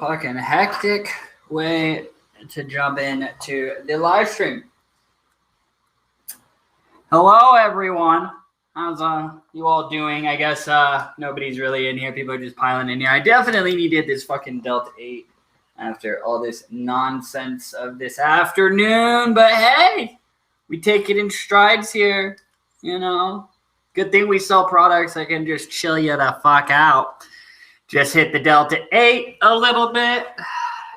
fucking hectic way to jump into the live stream. Hello, everyone. How's you all doing? I guess nobody's really in here. People are just piling in here. I definitely needed this fucking Delta-9 after all this nonsense of this afternoon. But hey, we take it in strides here, you know. Good thing we sell products that can just chill you the fuck out. Just hit the Delta-8 a little bit,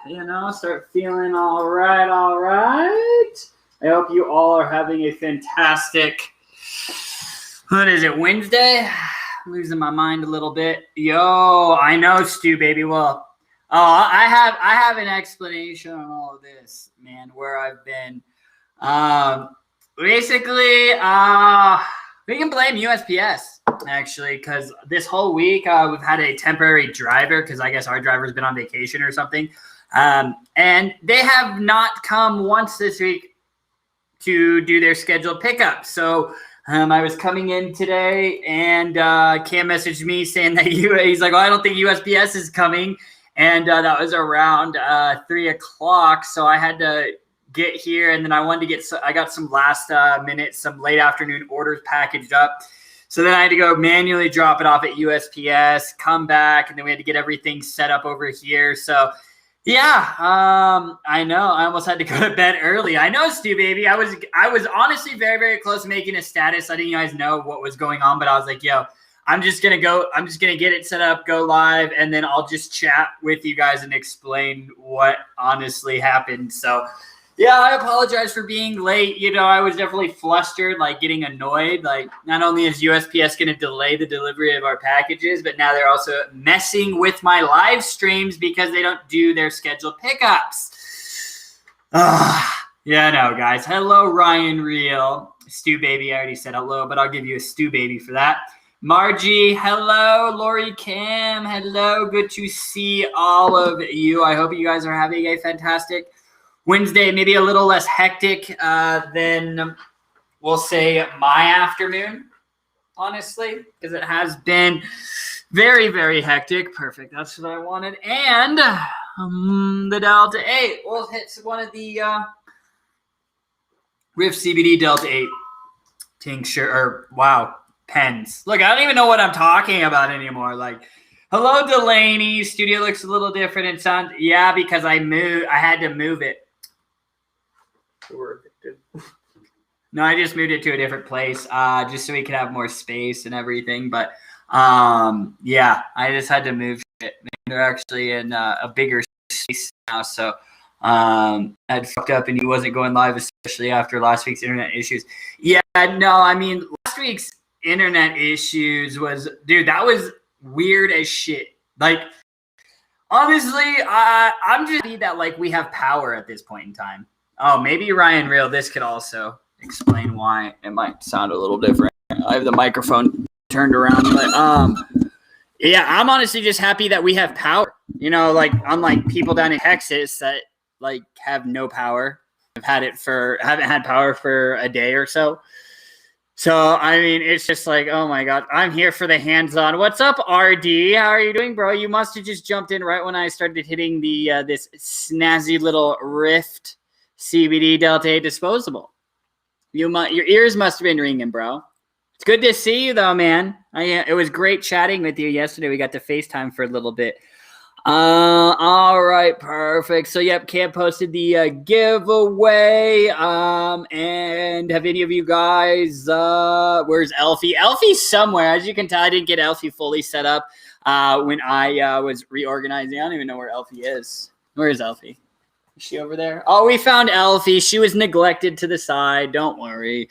you know, start feeling all right, all right. I hope you all are having a fantastic, what is it, Wednesday? I'm losing my mind a little bit. Yo, I know, Stu, baby. Well, I have an explanation on all of this, man, where I've been. Basically, we can blame USPS, actually, because this whole week we've had a temporary driver because I guess our driver's been on vacation or something. And they have not come once this week to do their scheduled pickup. So I was coming in today and Cam messaged me saying that he's like, oh, I don't think USPS is coming. And that was around 3 o'clock. So I had to get here, and then I got some last minute, some late afternoon orders packaged up. So then I had to go manually drop it off at USPS, come back, and then we had to get everything set up over here. So yeah, I know I almost had to go to bed early. I know, Stu, baby. I was honestly very, very close to making a status, letting you guys know what was going on. But I was like, yo, I'm just gonna get it set up, go live, and then I'll just chat with you guys and explain what honestly happened. So yeah, I apologize for being late. You know, I was definitely flustered, like getting annoyed. Like, not only is USPS going to delay the delivery of our packages, but now they're also messing with my live streams because they don't do their scheduled pickups. Yeah, no, guys. Hello, Ryan Real. Stu Baby, I already said hello, but I'll give you a Stu Baby for that. Margie, hello. Lori Cam, hello. Good to see all of you. I hope you guys are having a fantastic Wednesday, maybe a little less hectic than, we'll say, my afternoon, honestly, because it has been very, very hectic. Perfect. That's what I wanted. And the Delta-8. We'll hit one of the Riff CBD Delta-8 tincture, or, wow, pens. Look, I don't even know what I'm talking about anymore. Like, hello, Delaney. Studio looks a little different. It sounds, yeah, because I had to move it. We're addicted. No, I just moved it to a different place, just so we could have more space and everything. But yeah, I just had to move it. They're actually in a bigger space now, so I'd fucked up and he wasn't going live, especially after last week's internet issues. Yeah, no, I mean, last week's internet issues was, dude, that was weird as shit. Like, honestly, I'm just happy that like we have power at this point in time. Oh, maybe Ryan Real, this could also explain why it might sound a little different. I have the microphone turned around, but yeah, I'm honestly just happy that we have power. You know, like unlike people down in Texas that like have no power. Haven't had power for a day or so. So, I mean, it's just like, oh my God, I'm here for the hands-on. What's up, RD? How are you doing, bro? You must have just jumped in right when I started hitting the this snazzy little Rift CBD Delta-8 disposable. Your ears must have been ringing, bro. It's good to see you, though, man. It was great chatting with you yesterday. We got to FaceTime for a little bit. All right, perfect. So, yep, Cam posted the giveaway. And have any of you guys, where's Elfie? Elfie's somewhere. As you can tell, I didn't get Elfie fully set up when I was reorganizing. I don't even know where Elfie is. Where is Elfie? Is she over there? Oh, we found Elfie. She was neglected to the side. Don't worry.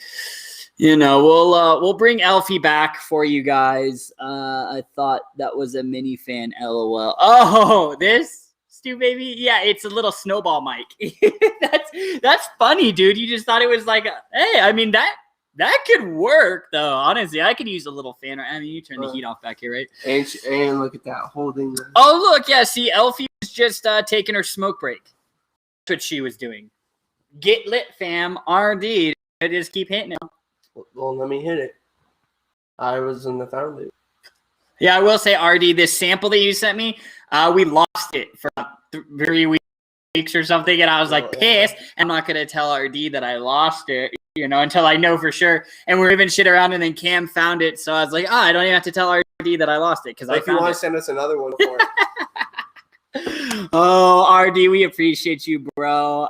You know, we'll bring Elfie back for you guys. I thought that was a mini fan. LOL. Oh, this Stu baby. Yeah, it's a little snowball mic. that's funny, dude. You just thought it was like, hey, I mean that could work though. Honestly, I could use a little fan. I mean, you turn the heat off back here, right? And look at that holding. Oh, look, yeah. See, Elfie was just taking her smoke break. That's what she was doing. Get lit, fam. RD. Just keep hitting it. Well, let me hit it. I was in the fountain. Yeah, I will say, RD, this sample that you sent me, we lost it for 3 weeks or something, and I was like pissed. I'm not gonna tell RD that I lost it, until I know for sure. And we're moving shit around, and then Cam found it, so I was like, I don't even have to tell RD that I lost it because I found it. If you want to send us another one for it. Oh, RD, we appreciate you, bro.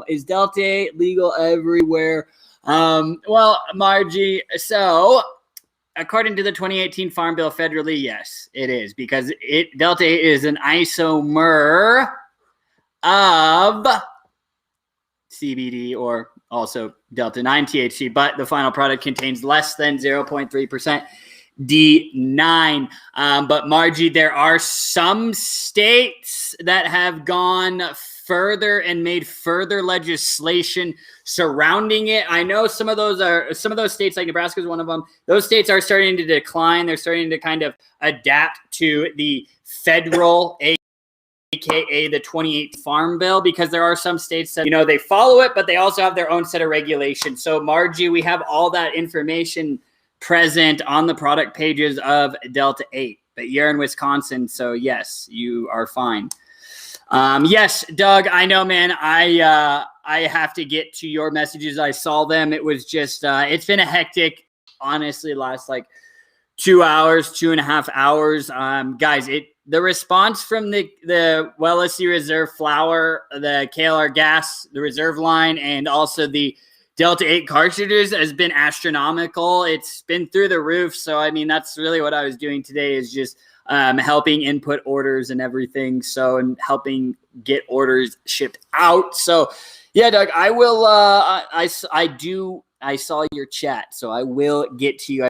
Is Delta-8 legal everywhere? Well, Margie, so according to the 2018 Farm Bill federally, yes, it is, because Delta-8 is an isomer of CBD, or also Delta-9 THC, but the final product contains less than 0.3% D9. But Margie, there are some states that have gone further and made further legislation surrounding it. I know some of those states, like Nebraska is one of them. Those states are starting to decline. They're starting to kind of adapt to the federal, aka the 28th Farm Bill, because there are some states that, they follow it, but they also have their own set of regulations. So Margie, we have all that information present on the product pages of Delta-8, but you're in Wisconsin, so yes, you are fine. Yes, Doug, I know, man. I have to get to your messages. I saw them. It was just, it's been a hectic, honestly, last like 2.5 hours. Guys, the response from the Wellesley Reserve flower, the KLR gas, the reserve line, and also the Delta-8 cartridges has been astronomical. It's been through the roof. So, I mean, that's really what I was doing today, is just helping input orders and everything. So, and helping get orders shipped out. So, yeah, Doug, I will, I saw your chat, so I will get to you. I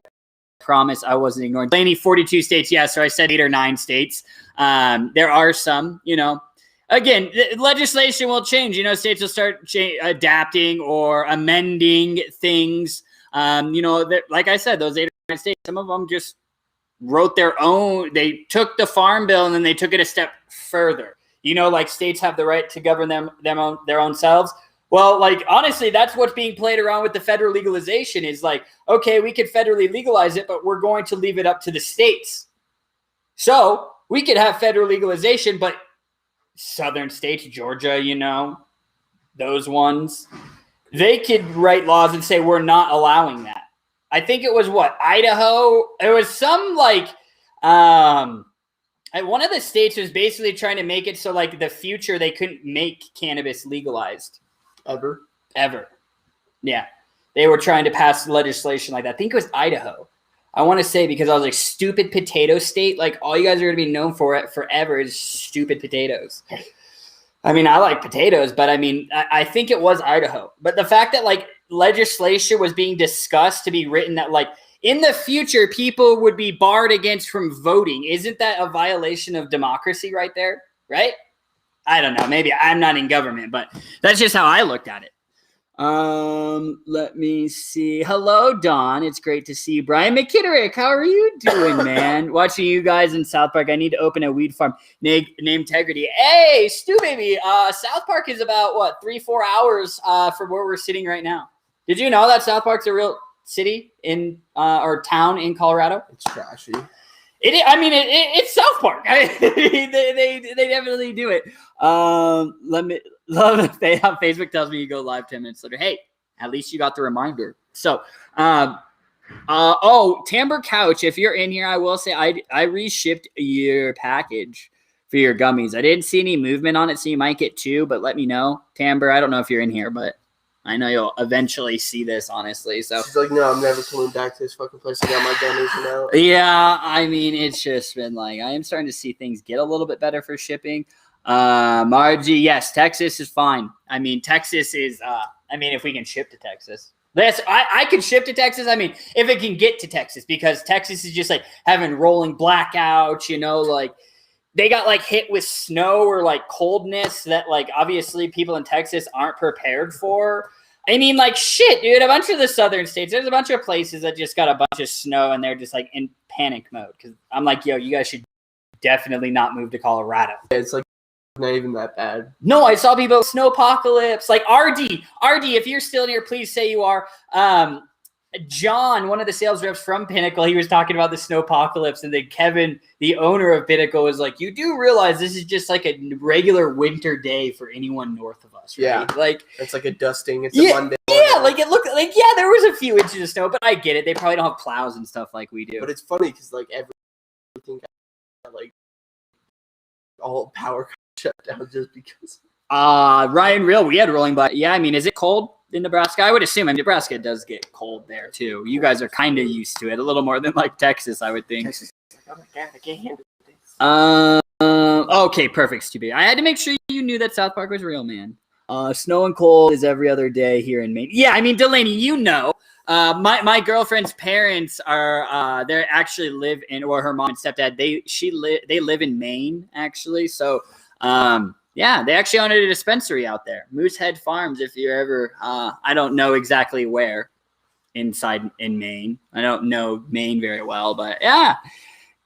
promise I wasn't ignoring. Blaney, 42 states. Yeah, so I said 8 or 9 states. There are some, again, legislation will change. States will start adapting or amending things. Like I said, those 8 or 9 states, some of them just wrote their own. They took the Farm Bill and then they took it a step further. Like states have the right to govern their own selves. Well, like, honestly, that's what's being played around with the federal legalization, is like, okay, we could federally legalize it, but we're going to leave it up to the states. So we could have federal legalization, but southern states, Georgia, those ones, they could write laws and say, we're not allowing that. I think it was Idaho. It was some one of the states was basically trying to make it so like the future they couldn't make cannabis legalized. Ever. Yeah. They were trying to pass legislation like that. I think it was Idaho. I want to say, because I was like, stupid potato state. Like, all you guys are going to be known for it forever is stupid potatoes. I mean, I like potatoes, but I mean, I think it was Idaho. But the fact that like legislation was being discussed to be written that like in the future, people would be barred against from voting. Isn't that a violation of democracy right there? Right? I don't know. Maybe I'm not in government, but that's just how I looked at it. Let me see. Hello, Don. It's great to see you. Brian McKitterick, how are you doing, man? Watching you guys in South Park. I need to open a weed farm. Name integrity. Hey, Stu, baby. South Park is about 3-4 hours from where we're sitting right now. Did you know that South Park's a real city in or town in Colorado? It's trashy. It's South Park. They definitely do it. Facebook tells me you go live 10 minutes later. Hey, at least you got the reminder. So, Timber Couch, if you're in here, I will say I reshipped your package for your gummies. I didn't see any movement on it, so you might get 2, but let me know. Timber, I don't know if you're in here, but I know you'll eventually see this, honestly. So she's like, no, I'm never coming back to this fucking place. I got my gummies now. Yeah, I mean, it's just been like, I am starting to see things get a little bit better for shipping. Margie, yes, Texas is fine. I mean, Texas is, if we can ship to Texas. I can ship to Texas. I mean, if it can get to Texas, because Texas is just like having rolling blackouts, like they got like hit with snow or like coldness that like obviously people in Texas aren't prepared for. I mean, like, shit, dude, a bunch of the southern states, there's a bunch of places that just got a bunch of snow and they're just like in panic mode. Because I'm like, yo, you guys should definitely not move to Colorado. It's like not even that bad. No, I saw people snowpocalypse. Like RD, if you're still in here, please say you are. John, one of the sales reps from Pinnacle, he was talking about the snowpocalypse, and then Kevin, the owner of Pinnacle, was like, "You do realize this is just like a regular winter day for anyone north of us, right? Yeah. Like it's like a dusting. It's a Monday. Yeah, like it looked like there was a few inches of snow, but I get it. They probably don't have plows and stuff like we do. But it's funny because like everything got like all power shut down just because. Ryan, real, we had rolling by. Yeah, I mean, is it cold in Nebraska? I would assume in Nebraska it does get cold there too. You guys are kind of used to it, a little more than like Texas, I would think. Texas, oh my God, I can't handle this. Okay, perfect, stupid. I had to make sure you knew that South Park was real, man. Snow and cold is every other day here in Maine. Yeah, I mean, Delaney, you know, my girlfriend's parents are they actually live in, or her mom and stepdad, they live in Maine actually. So yeah, they actually own a dispensary out there, Moosehead Farms. If you're ever, I don't know exactly where in Maine. I don't know Maine very well, but yeah.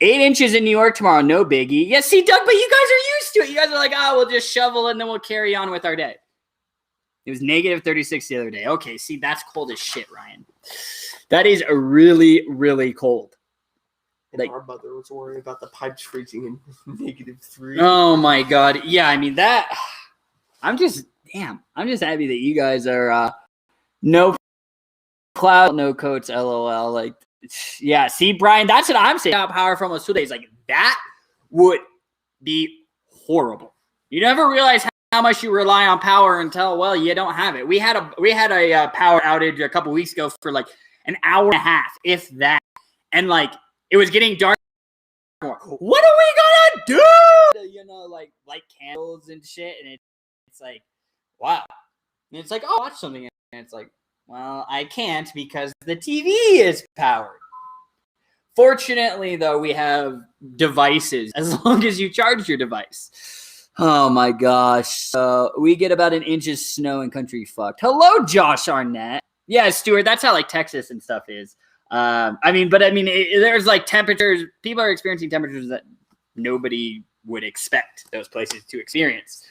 8 inches in New York tomorrow, no biggie. Yeah, see, Doug, but you guys are used to it. You guys are like, we'll just shovel and then we'll carry on with our day. It was negative 36 the other day. Okay, see, that's cold as shit, Ryan. That is really, really cold. And like, our mother was worried about the pipes freezing in -3. Oh my God. Yeah, I mean that. I'm just happy that you guys are no cloud, no coats, LOL. Like, yeah, see, Brian, that's what I'm saying. Power for almost 2 days. Like, that would be horrible. You never realize how much you rely on power until, well, you don't have it. We had a power outage a couple weeks ago for like an hour and a half, if that. And like, it was getting dark. What are we gonna do? You know, like light candles and shit. And it's like, wow. And it's like, watch something. And it's like, well, I can't because the TV is powered. Fortunately, though, we have devices as long as you charge your device. Oh, my gosh. So we get about 1 inch of snow and country fucked. Hello, Josh Arnett. Yeah, Stuart, that's how like Texas and stuff is. There's like temperatures. People are experiencing temperatures that nobody would expect those places to experience.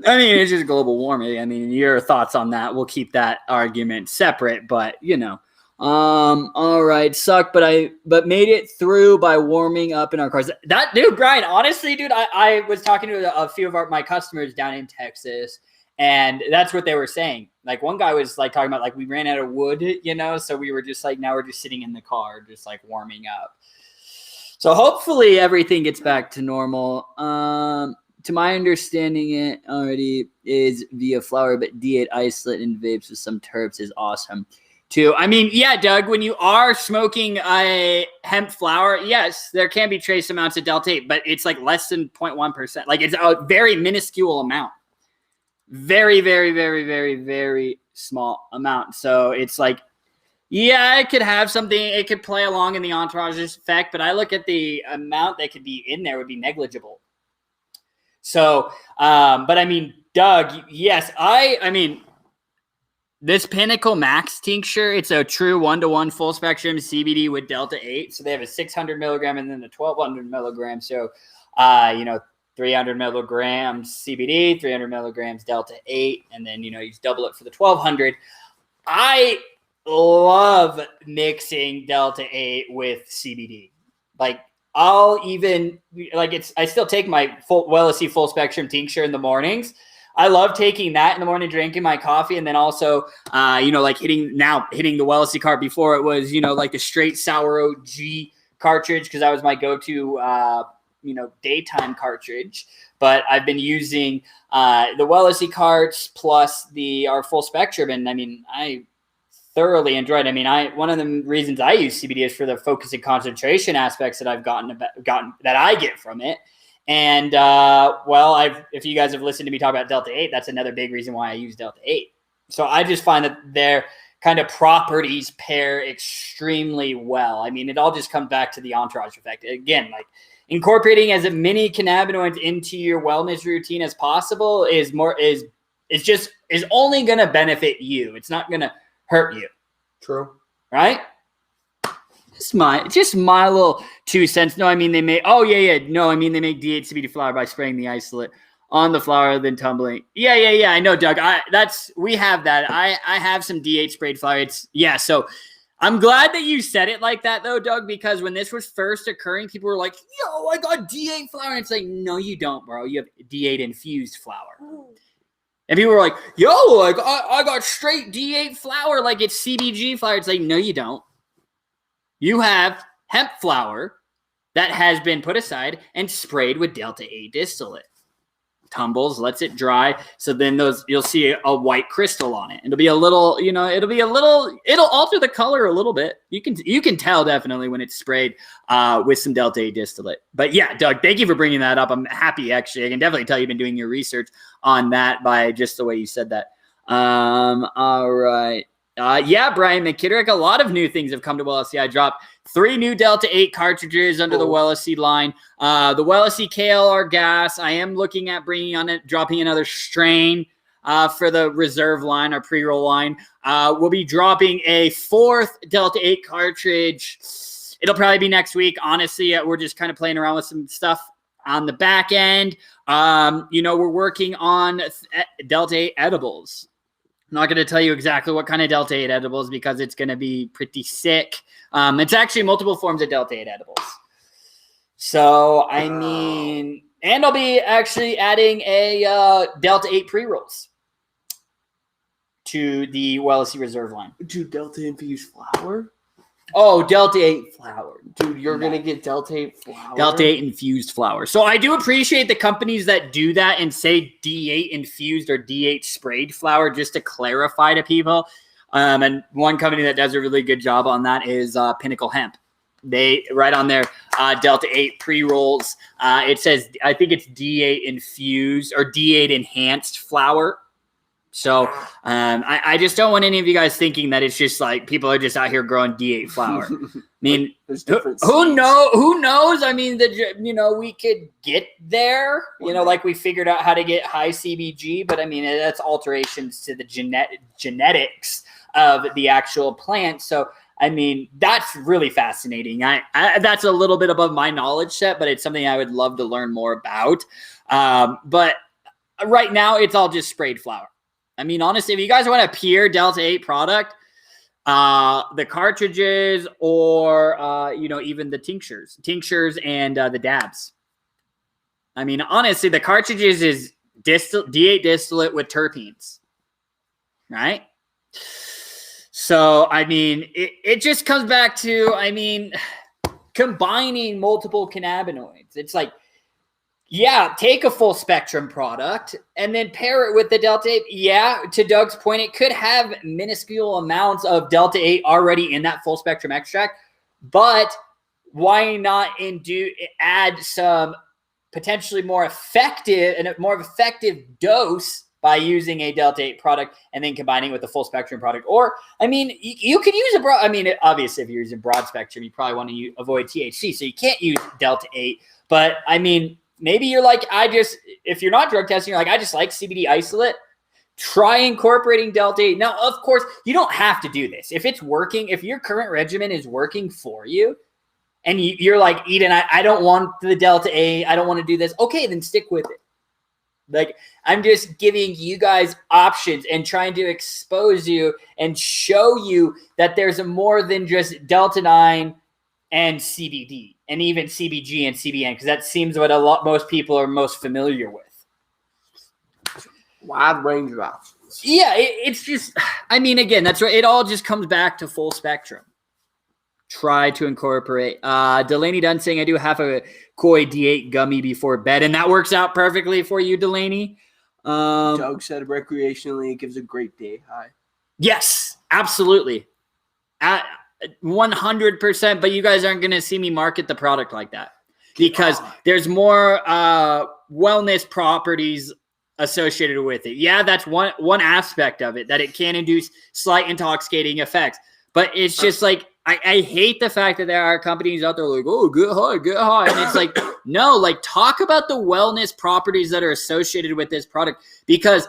I mean, it's just global warming. I mean, your thoughts on that, we'll keep that argument separate, but you know. All right, sucked, but made it through by warming up in our cars. That dude, Brian, honestly, dude, I was talking to a few of my customers down in Texas, and that's what they were saying. Like one guy was like talking about like we ran out of wood, you know, so we were just like now we're just sitting in the car, just like warming up. So hopefully everything gets back to normal. To my understanding, it already is via flower, but D8 isolate and vapes with some terps is awesome too. I mean, yeah, Doug, when you are smoking a hemp flower, yes, there can be trace amounts of Delta-8, but it's like less than 0.1%. Like it's a very minuscule amount. Very, very, very, very, very small amount. So it's like, yeah, it could have something. It could play along in the entourage effect, but I look at the amount that could be in there would be negligible. So, but I mean, Doug, yes, I mean, this Pinnacle Max tincture, it's a true 1-to-1 full spectrum CBD with Delta-8. So they have a 600 milligram and then the 1200 milligram. So, 300 milligrams CBD, 300 milligrams Delta-8, and then, you double it for the 1200. I love mixing Delta-8 with CBD. Like, I'll even, I still take my WellSC full spectrum tincture in the mornings. I love taking that in the morning, drinking my coffee, and then also, hitting the WellSC cart. Before it was, like the straight sour OG cartridge, because that was my go-to, daytime cartridge. But I've been using the WellSC carts plus our full spectrum, and I mean, I thoroughly enjoyed it. I mean, one of the reasons I use CBD is for the focus and concentration aspects that I've gotten that I get from it. And if you guys have listened to me talk about Delta-8, that's another big reason why I use Delta-8. So I just find that their kind of properties pair extremely well. I mean, it all just comes back to the entourage effect. Again, like incorporating as many cannabinoids into your wellness routine as possible is only going to benefit you. It's not going to hurt you. True. Right? Just my little 2 cents. No, I mean, they make D8 CBD flower by spraying the isolate on the flower than tumbling. Yeah. I know, Doug. We have that. I have some D8 sprayed flower. So I'm glad that you said it like that, though, Doug, because when this was first occurring, people were like, yo, I got D8 flower. And it's like, no, you don't, bro. You have D8 infused flower. And people were like, yo, like I got straight D8 flower, like it's CBG flower. It's like, no, you don't. You have hemp flower that has been put aside and sprayed with Delta-8 distillate. Tumbles, lets it dry. So then you'll see a white crystal on it. It'll be a little, it'll alter the color a little bit. You can tell definitely when it's sprayed with some Delta-8 distillate. But yeah, Doug, thank you for bringing that up. I'm happy, actually. I can definitely tell you've been doing your research on that by just the way you said that. All right. Brian McKitterick, a lot of new things have come to WellSC. I dropped 3 new Delta-8 cartridges under the WellSC line. The WellSC KLR gas, I am looking at dropping another strain for the reserve line, our pre-roll line. We'll be dropping a 4th Delta-8 cartridge. It'll probably be next week. Honestly, we're just kind of playing around with some stuff on the back end. We're working on Delta-8 edibles. I'm not going to tell you exactly what kind of Delta-8 edibles because it's going to be pretty sick. It's actually multiple forms of Delta-8 edibles. So, and I'll be actually adding a Delta-8 pre-rolls to the WellSC Reserve line. Dude, Delta-infused flower? Oh, Delta-8 flower. Dude, you're going to get Delta-8 flower? Delta-8 infused flower. So I do appreciate the companies that do that and say D8 infused or D8 sprayed flower just to clarify to people. And one company that does a really good job on that is Pinnacle Hemp. They, right on their Delta-8 pre-rolls, it says, I think it's D8 infused or D8 enhanced flower. So I just don't want any of you guys thinking that it's just like people are just out here growing D8 flower. I mean, who knows? I mean, we could get there, like we figured out how to get high CBG, but I mean, that's alterations to the genetics of the actual plant. So, I mean, that's really fascinating. That's a little bit above my knowledge set, but it's something I would love to learn more about. But right now it's all just sprayed flower. I mean, honestly, if you guys want a pure Delta-8 product, the cartridges or, even the tinctures and the dabs. I mean, honestly, the cartridges is D8 distillate with terpenes, right? So, I mean, it just comes back to, combining multiple cannabinoids. It's like, yeah, take a full spectrum product and then pair it with the Delta-8. Yeah, to Doug's point, it could have minuscule amounts of Delta-8 already in that full spectrum extract, but why not add some potentially more effective dose by using a Delta-8 product and then combining with the full spectrum product? Or, you could use obviously if you're using broad spectrum, you probably want to avoid THC, so you can't use Delta-8, but maybe you're like, if you're not drug testing, you're like, I just like CBD isolate. Try incorporating Delta-8. Now, of course, you don't have to do this. If it's working, if your current regimen is working for you, and you're like, Eden, I don't want the Delta-8. I don't want to do this. Okay, then stick with it. Like, I'm just giving you guys options and trying to expose you and show you that there's more than just Delta-9 and CBD. And even CBG and CBN, because that seems what most people are most familiar with. Wide range of options. Yeah, it's just, again, that's right. It all just comes back to full spectrum. Try to incorporate. Delaney Dunn saying, I do have a Koi D8 gummy before bed, and that works out perfectly for you, Delaney. Doug said recreationally, it gives a great day high. Yes, absolutely. 100%, but you guys aren't going to see me market the product like that because there's more wellness properties associated with it. Yeah, that's one aspect of it, that it can induce slight intoxicating effects. But it's just like, I hate the fact that there are companies out there like, oh, get high. And it's like, no, like talk about the wellness properties that are associated with this product, because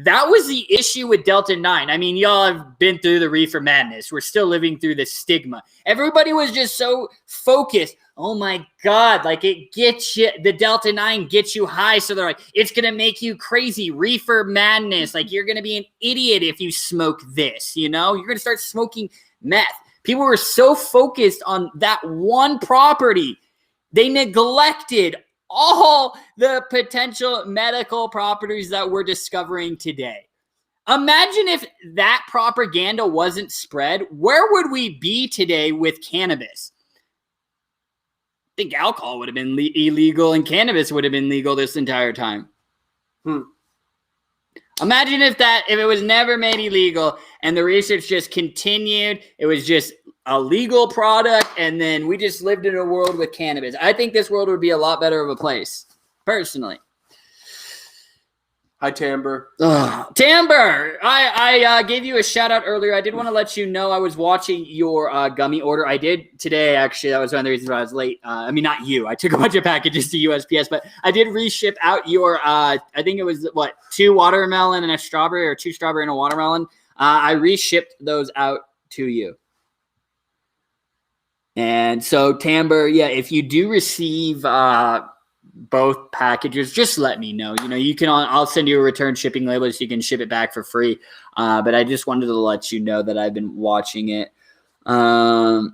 that was the issue with Delta-9. Y'all have been through the reefer madness. We're still living through the stigma. Everybody was just so focused oh my God, like it gets you, the Delta-9 gets you high. So they're like, it's going to make you crazy. Reefer madness. Like you're going to be an idiot if you smoke this, you know, you're going to start smoking meth. People were so focused on that one property. They neglected all the potential medical properties that we're discovering today. Imagine if that propaganda wasn't spread. Where would we be today with cannabis? I think alcohol would have been illegal and cannabis would have been legal this entire time. Imagine if it was never made illegal and the research just continued. It was just a legal product, and then we just lived in a world with cannabis. I think this world would be a lot better of a place, personally. Hi, Tamber. Tamber, I gave you a shout out earlier. I did want to let you know I was watching your gummy order. I did today, actually. That was one of the reasons why I was late. I mean, not you. I took a bunch of packages to USPS, but I did reship out your, I think it was, 2 watermelon and a strawberry, or 2 strawberry and a watermelon. I reshipped those out to you. And so, Tamber, yeah, if you do receive both packages, just let me know. You know, you can, I'll send you a return shipping label so you can ship it back for free. But I just wanted to let you know that I've been watching it. All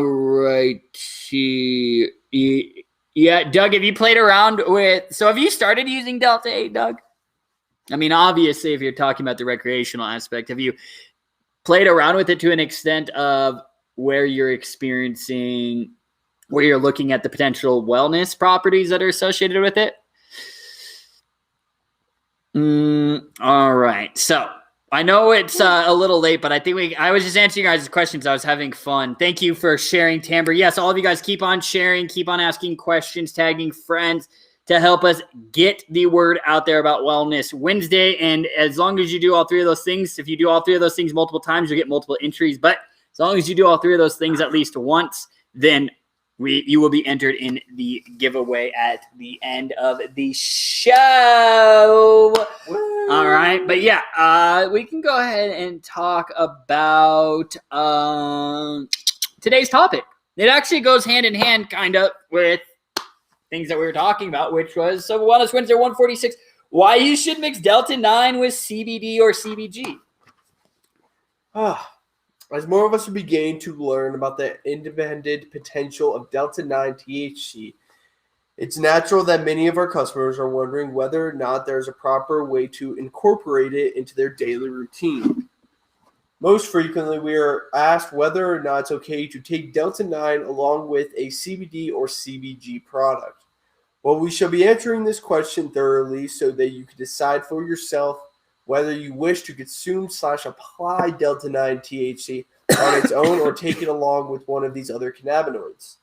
right. Yeah, Doug, have you played around with, so have you started using Delta-8, Doug? I mean, obviously, if you're talking about the recreational aspect, have you played around with it to an extent of where you're experiencing, where you're looking at the potential wellness properties that are associated with it? All right. So I know it's a little late, but I think I was just answering your guys' questions. I was having fun. Thank you for sharing, Tamber. Yes, all of you guys keep on sharing, keep on asking questions, tagging friends to help us get the word out there about Wellness Wednesday. And as long as you do all 3 of those things, if you do all 3 of those things multiple times, you'll get multiple entries. But as long as you do all 3 of those things at least once, then you will be entered in the giveaway at the end of the show. Woo. All right. But yeah, we can go ahead and talk about today's topic. It actually goes hand in hand kind of with things that we were talking about, which was Wellness Wednesday 146, why you should mix Delta-9 with CBD or CBG. As more of us are beginning to learn about the independent potential of Delta-9 THC, it's natural that many of our customers are wondering whether or not there's a proper way to incorporate it into their daily routine. Most frequently, we are asked whether or not it's okay to take Delta-9 along with a CBD or CBG product. Well, we shall be answering this question thoroughly so that you can decide for yourself whether you wish to consume/apply Delta-9 THC on its own or take it along with one of these other cannabinoids.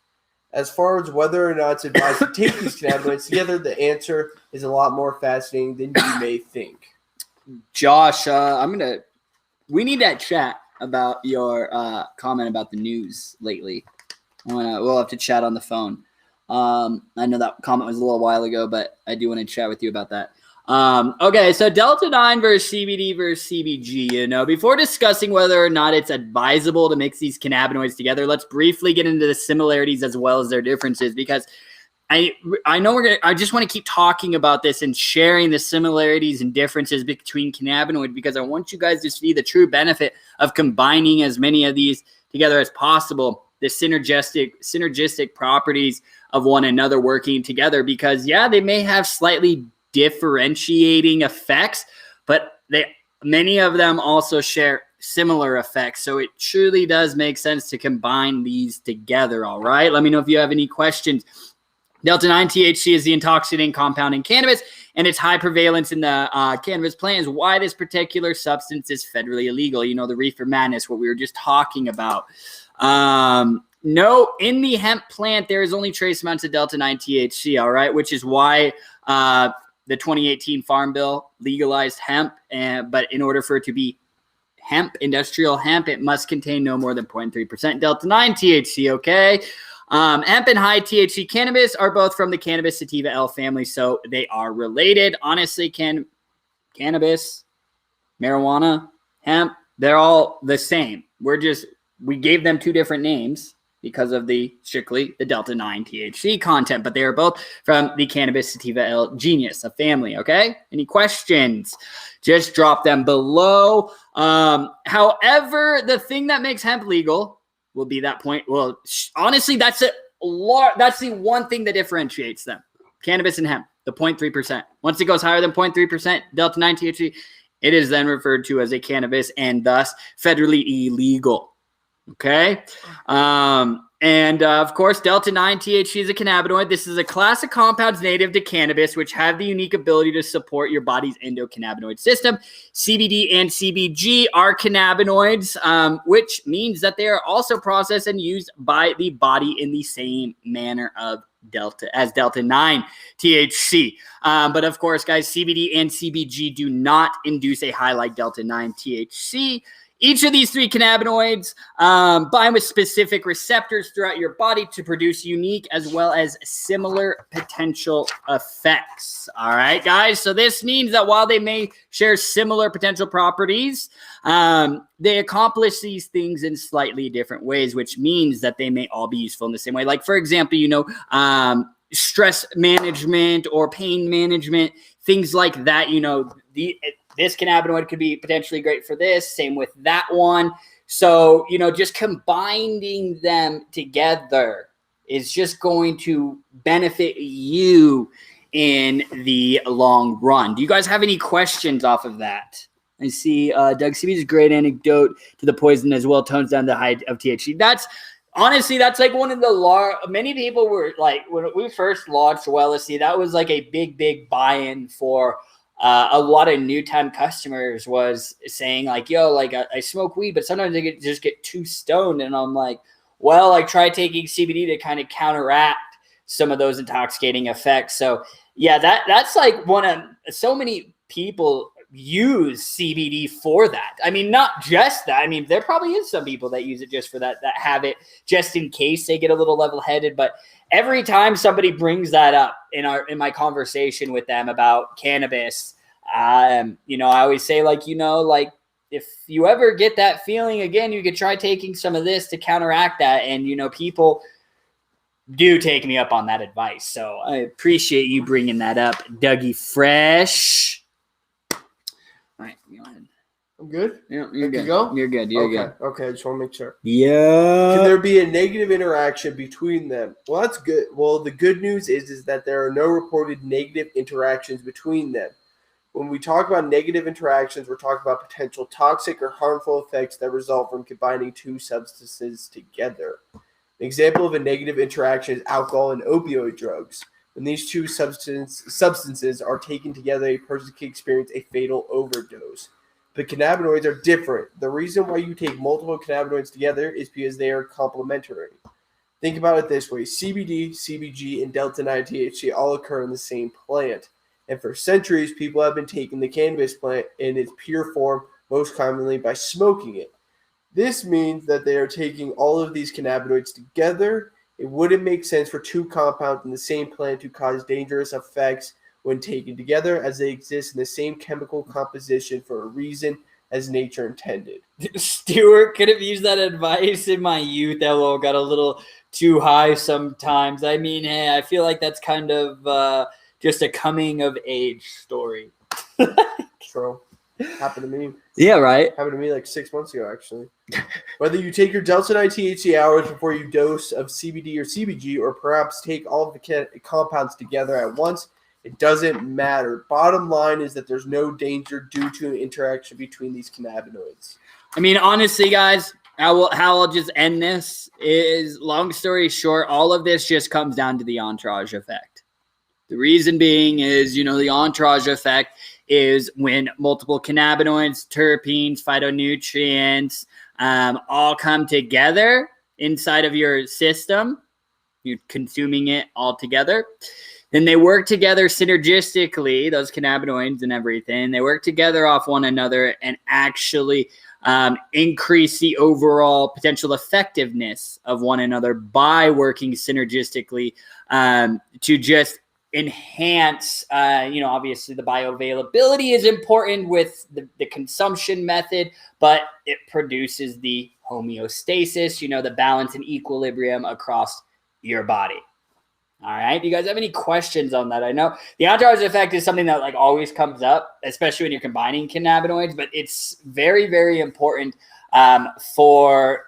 As far as whether or not it's advised to take these cannabinoids together, the answer is a lot more fascinating than you may think. Josh, we need that chat about your comment about the news lately. We'll have to chat on the phone. I know that comment was a little while ago, but I do want to chat with you about that. Okay, so Delta-9 versus CBD versus CBG, you know, before discussing whether or not it's advisable to mix these cannabinoids together, let's briefly get into the similarities as well as their differences, because I know I just want to keep talking about this and sharing the similarities and differences between cannabinoids, because I want you guys to see the true benefit of combining as many of these together as possible, the synergistic properties of one another working together, because yeah, they may have slightly differentiating effects, but many of them also share similar effects. So it truly does make sense to combine these together. All right. Let me know if you have any questions. Delta-9 THC is the intoxicating compound in cannabis, and its high prevalence in the cannabis plant is why this particular substance is federally illegal. You know, the reefer madness, what we were just talking about. No, in the hemp plant, there is only trace amounts of Delta-9 THC, all right, which is why the 2018 Farm Bill legalized hemp, but in order for it to be hemp, industrial hemp, it must contain no more than 0.3% Delta-9 THC, okay? Hemp and high THC cannabis are both from the cannabis sativa L family, so they are related. Honestly, cannabis, marijuana, hemp, they're all the same. We gave them 2 different names, because of the Delta-9 THC content, but they are both from the cannabis sativa L genus, a family, okay? Any questions? Just drop them below. However, the thing that makes hemp legal will be that point. Well, honestly, that's the one thing that differentiates them. Cannabis and hemp, the 0.3%. Once it goes higher than 0.3% Delta-9 THC, it is then referred to as a cannabis and thus federally illegal. Okay. Of course, Delta-9 THC is a cannabinoid. This is a class of compounds native to cannabis, which have the unique ability to support your body's endocannabinoid system. CBD and CBG are cannabinoids, which means that they are also processed and used by the body in the same manner of Delta-9 THC. But of course, guys, CBD and CBG do not induce a high like Delta-9 THC. Each of these three cannabinoids bind with specific receptors throughout your body to produce unique as well as similar potential effects. All right, guys. So this means that while they may share similar potential properties, they accomplish these things in slightly different ways, which means that they may all be useful in the same way. Like, for example, stress management or pain management, things like that, this cannabinoid could be potentially great for this. Same with that one. So, just combining them together is just going to benefit you in the long run. Do you guys have any questions off of that? I see Doug CB's great anecdote to the poison as well tones down the height of THC. That's like one of the many people were like, when we first launched WellSC, that was like a big buy-in for a lot of new time customers was saying like, yo, like I smoke weed, but sometimes I just get too stoned. And I'm like, well, I try taking CBD to kind of counteract some of those intoxicating effects. So yeah, that's like so many people use CBD for that. I mean, not just that. I mean, there probably is some people that use it just for that have it just in case they get a little level-headed. But every time somebody brings that up in my conversation with them about cannabis, I always say like if you ever get that feeling again, you could try taking some of this to counteract that. And people do take me up on that advice. So I appreciate you bringing that up, Dougie Fresh. All right, go ahead. I'm good? Yeah, you're good. Go? You're good. Good. Okay, I just want to make sure. Yeah. Can there be a negative interaction between them? Well, that's good. Well, the good news is that there are no reported negative interactions between them. When we talk about negative interactions, we're talking about potential toxic or harmful effects that result from combining two substances together. An example of a negative interaction is alcohol and opioid drugs. When these two substances are taken together, a person can experience a fatal overdose. But cannabinoids are different. The reason why you take multiple cannabinoids together is because they are complementary. Think about it this way. CBD, CBG, and Delta-9 THC all occur in the same plant. And for centuries, people have been taking the cannabis plant in its pure form, most commonly by smoking it. This means that they are taking all of these cannabinoids together. It wouldn't make sense for two compounds in the same plant to cause dangerous effects when taken together, as they exist in the same chemical composition for a reason as nature intended. Stuart could have used that advice in my youth. LO got a little too high sometimes. I mean, hey, I feel like that's kind of just a coming of age story. True. Happened to me. Yeah, right. Happened to me like 6 months ago, actually. Whether you take your Delta-9 THC hours before you dose of CBD or CBG, or perhaps take all of the compounds together at once, it doesn't matter. Bottom line is that there's no danger due to an interaction between these cannabinoids. I mean, honestly, guys, how I'll just end this is, long story short, all of this just comes down to the entourage effect. The reason being is, the entourage effect is when multiple cannabinoids, terpenes, phytonutrients all come together inside of your system. You're consuming it all together. Then they work together synergistically, those cannabinoids and everything. They work together off one another and actually increase the overall potential effectiveness of one another by working synergistically to just enhance, obviously the bioavailability is important with the consumption method, but it produces the homeostasis, the balance and equilibrium across your body. All right. Do you guys have any questions on that? I know the entourage effect is something that always comes up, especially when you're combining cannabinoids, but it's very, very important for,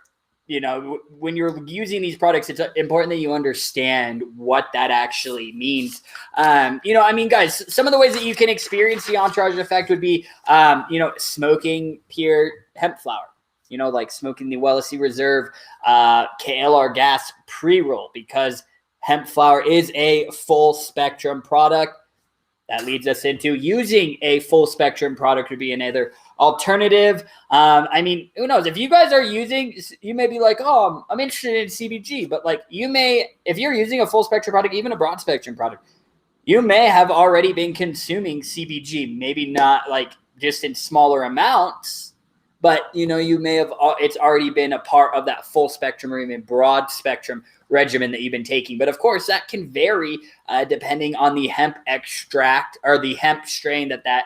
when you're using these products, it's important that you understand what that actually means. Guys, some of the ways that you can experience the entourage effect would be, smoking pure hemp flower, like smoking the Wellacy Reserve KLR gas pre-roll, because hemp flower is a full spectrum product. That leads us into using a full spectrum product would be another alternative. Who knows? If you guys are using, you may be like, oh, I'm interested in CBG, but if you're using a full spectrum product, even a broad spectrum product, you may have already been consuming CBG, maybe not just in smaller amounts, but you may have, it's already been a part of that full spectrum or even broad spectrum regimen that you've been taking. But of course, that can vary depending on the hemp extract or the hemp strain that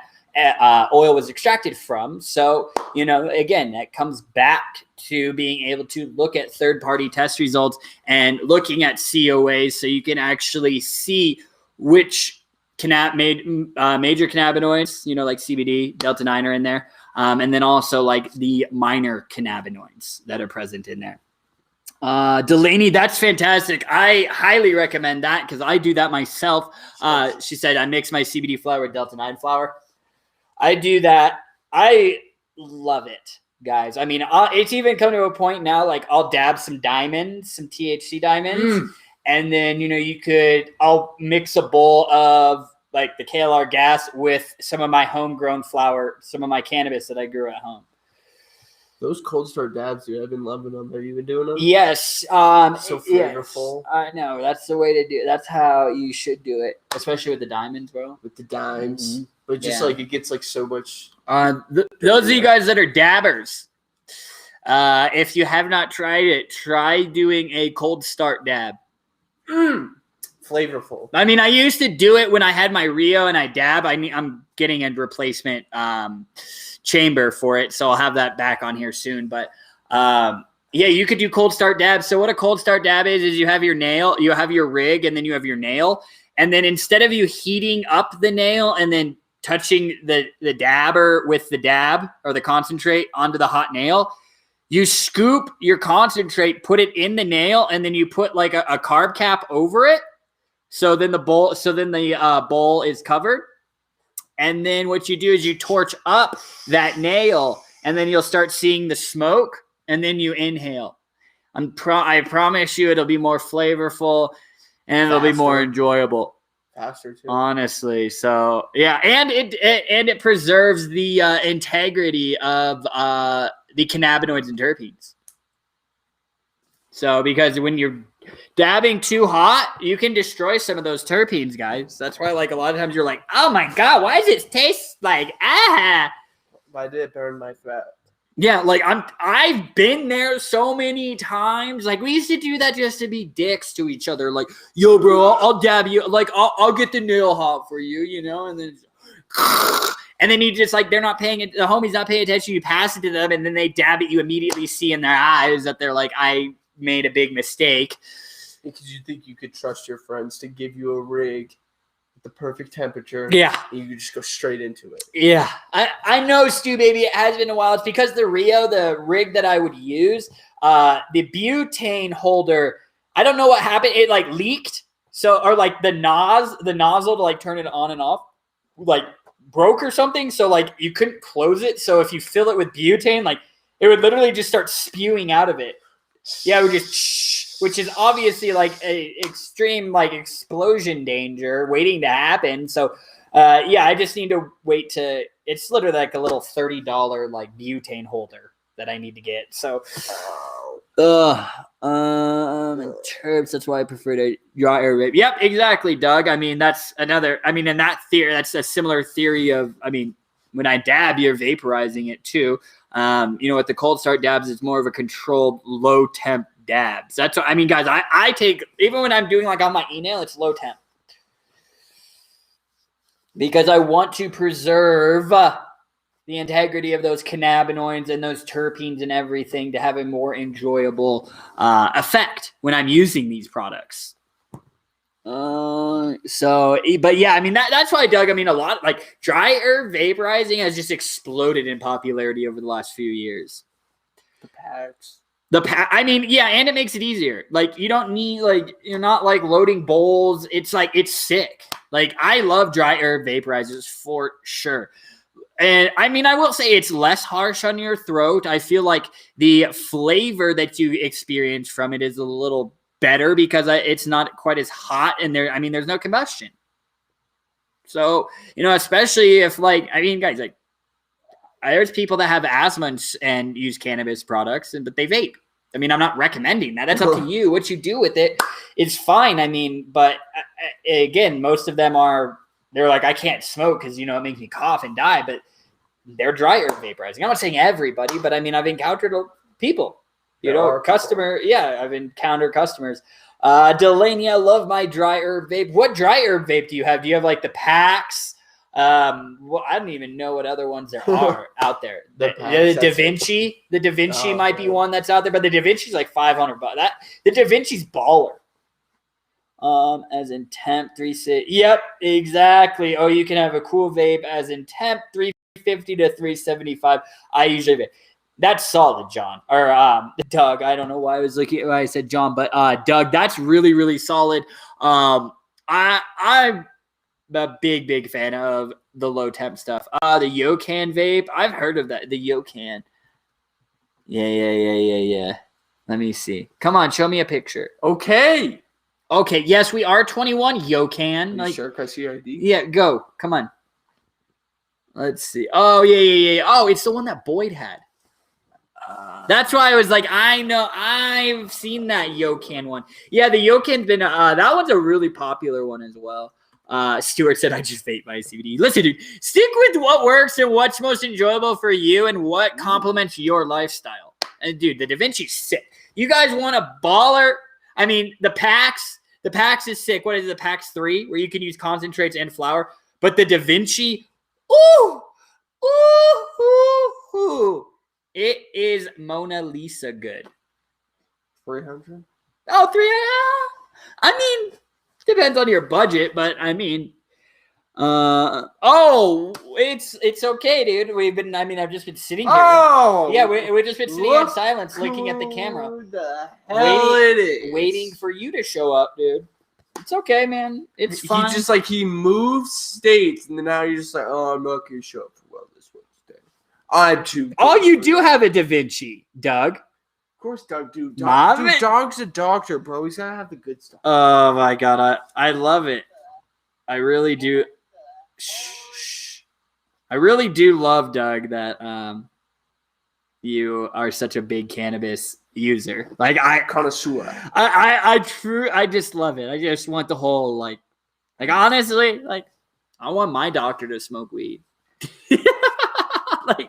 oil was extracted from. So, again, that comes back to being able to look at third-party test results and looking at COAs so you can actually see which major cannabinoids, like CBD, Delta-9 are in there. And then also the minor cannabinoids that are present in there. Delaney, that's fantastic. I highly recommend that because I do that myself. She said I mix my CBD flower with Delta-9 flower. I do that. I love it, guys. It's even come to a point now, I'll dab some diamonds, some THC diamonds. And then, I'll mix a bowl of the KLR gas with some of my homegrown flower, some of my cannabis that I grew at home. Those cold start dabs, dude, I've been loving them. Have you been doing them? Yes. So flavorful. Yes, I know. That's the way to do it. That's how you should do it, especially with the diamonds, bro. With the dimes. Mm-hmm. But just it gets so much. Those of you guys that are dabbers, if you have not tried it, try doing a cold start dab. Flavorful. I used to do it when I had my Rio and I dab. I'm getting a replacement chamber for it, so I'll have that back on here soon. But you could do cold start dabs. So what a cold start dab is you have your nail, you have your rig, and then you have your nail. And then instead of you heating up the nail and then touching the dabber with the dab or the concentrate onto the hot nail, you scoop your concentrate, put it in the nail, and then you put a carb cap over it. So then the bowl is covered. And then what you do is you torch up that nail, and then you'll start seeing the smoke, and then you inhale. I promise you it'll be more flavorful, and it'll be more enjoyable. Faster too. Honestly. So, yeah. And it preserves the integrity of the cannabinoids and terpenes. So, because when you're dabbing too hot, you can destroy some of those terpenes, guys. That's why, a lot of times you're like, oh my God, why does it taste like, Why did it burn my throat? Yeah, I've been there so many times. We used to do that just to be dicks to each other. Yo, bro, I'll dab you. I'll get the nail hot for you, and then you just they're not paying it. The homie's not paying attention. You pass it to them, and then they dab it. You immediately see in their eyes that they're I made a big mistake. Because you think you could trust your friends to give you a rig at the perfect temperature. Yeah. And you could just go straight into it. Yeah. I know, Stu, baby. It has been a while. It's because the Rio, the rig that I would use, the butane holder, I don't know what happened. It leaked. So, or the nozzle to turn it on and off, broke or something. So you couldn't close it. So if you fill it with butane, it would literally just start spewing out of it. Yeah, it would just, which is obviously a extreme explosion danger waiting to happen. So, I just need to wait to. It's literally a little $30 butane holder that I need to get. So, in terms, that's why I prefer to dry air vape. Yep, exactly, Doug. That's another. In that theory, that's a similar theory of. When I dab, you're vaporizing it too. With the cold start dabs, it's more of a controlled low temp dabs. That's what guys. I take, even when I'm doing on my e-nail, it's low temp because I want to preserve the integrity of those cannabinoids and those terpenes and everything to have a more enjoyable effect when I'm using these products. But yeah, I mean, that's why, Doug, I mean, a lot like dry herb vaporizing has just exploded in popularity over the last few years. The packs. I mean, yeah, and it makes it easier. Like, you don't need, like, you're not like loading bowls. It's like, it's sick. Like, I love dry herb vaporizers for sure. And I mean, I will say it's less harsh on your throat. I feel like the flavor that you experience from it is a little better because it's not quite as hot, and there's no combustion. So, especially if, like, I mean, guys, like, there's people that have asthma and use cannabis products, but they vape. I mean, I'm not recommending that. That's up to you. What you do with it is fine. I mean, but again, most of them they're like, I can't smoke because, it makes me cough and die, but they're dry herb vaporizing. I'm not saying everybody, but I mean, I've encountered people. I've encountered customers. Delaney, I love my dry herb vape. What dry herb vape do you have? Do you have like the packs? Well, I don't even know what other ones there are out there. The Da Vinci. The Da Vinci might be one that's out there, but the Da Vinci's like $500. The Da Vinci's baller. As in temp 360. Yep, exactly. Oh, you can have a cool vape as in temp 350 to 375. I usually vape. That's solid, John. Or Doug. I don't know why I said John, but Doug, that's really, really solid. I'm a big fan of the low temp stuff. The Yocan vape. I've heard of that. The Yocan. Yeah. Let me see. Come on, show me a picture. Okay. Yes, we are 21. Yocan. Are you sure? Can I see your ID? Yeah, go. Come on. Let's see. Oh, yeah. Oh, it's the one that Boyd had. That's why I was like, I know, I've seen that Yocan one. Yeah, the Yocan's been, that one's a really popular one as well. Stuart said, I just vape my CBD. Listen, dude, stick with what works and what's most enjoyable for you and what complements your lifestyle. And dude, the Da Vinci's sick. You guys want a baller? I mean, the packs is sick. What is it, the packs 3, where you can use concentrates and flour? But the Da Vinci, ooh. It is Mona Lisa good. 300? Oh, 300. I mean, depends on your budget, but I mean, it's okay, dude. I've just been sitting here. Oh, yeah, we've just been sitting in silence, looking at the camera, waiting for you to show up, dude. It's okay, man. It's fine. He moved states, and then now you're just like, oh, I'm not gonna show up for Wellness Wednesday. I'm too. Oh, you do have a Da Vinci, Doug. Of course, Doug, dude. Dog's a doctor, bro. He's gotta have the good stuff. Oh my god, I love it. I really do. I really do love, Doug, that you are such a big cannabis user. Like, connoisseur. I just love it. I just want the whole like honestly, like, I want my doctor to smoke weed. That's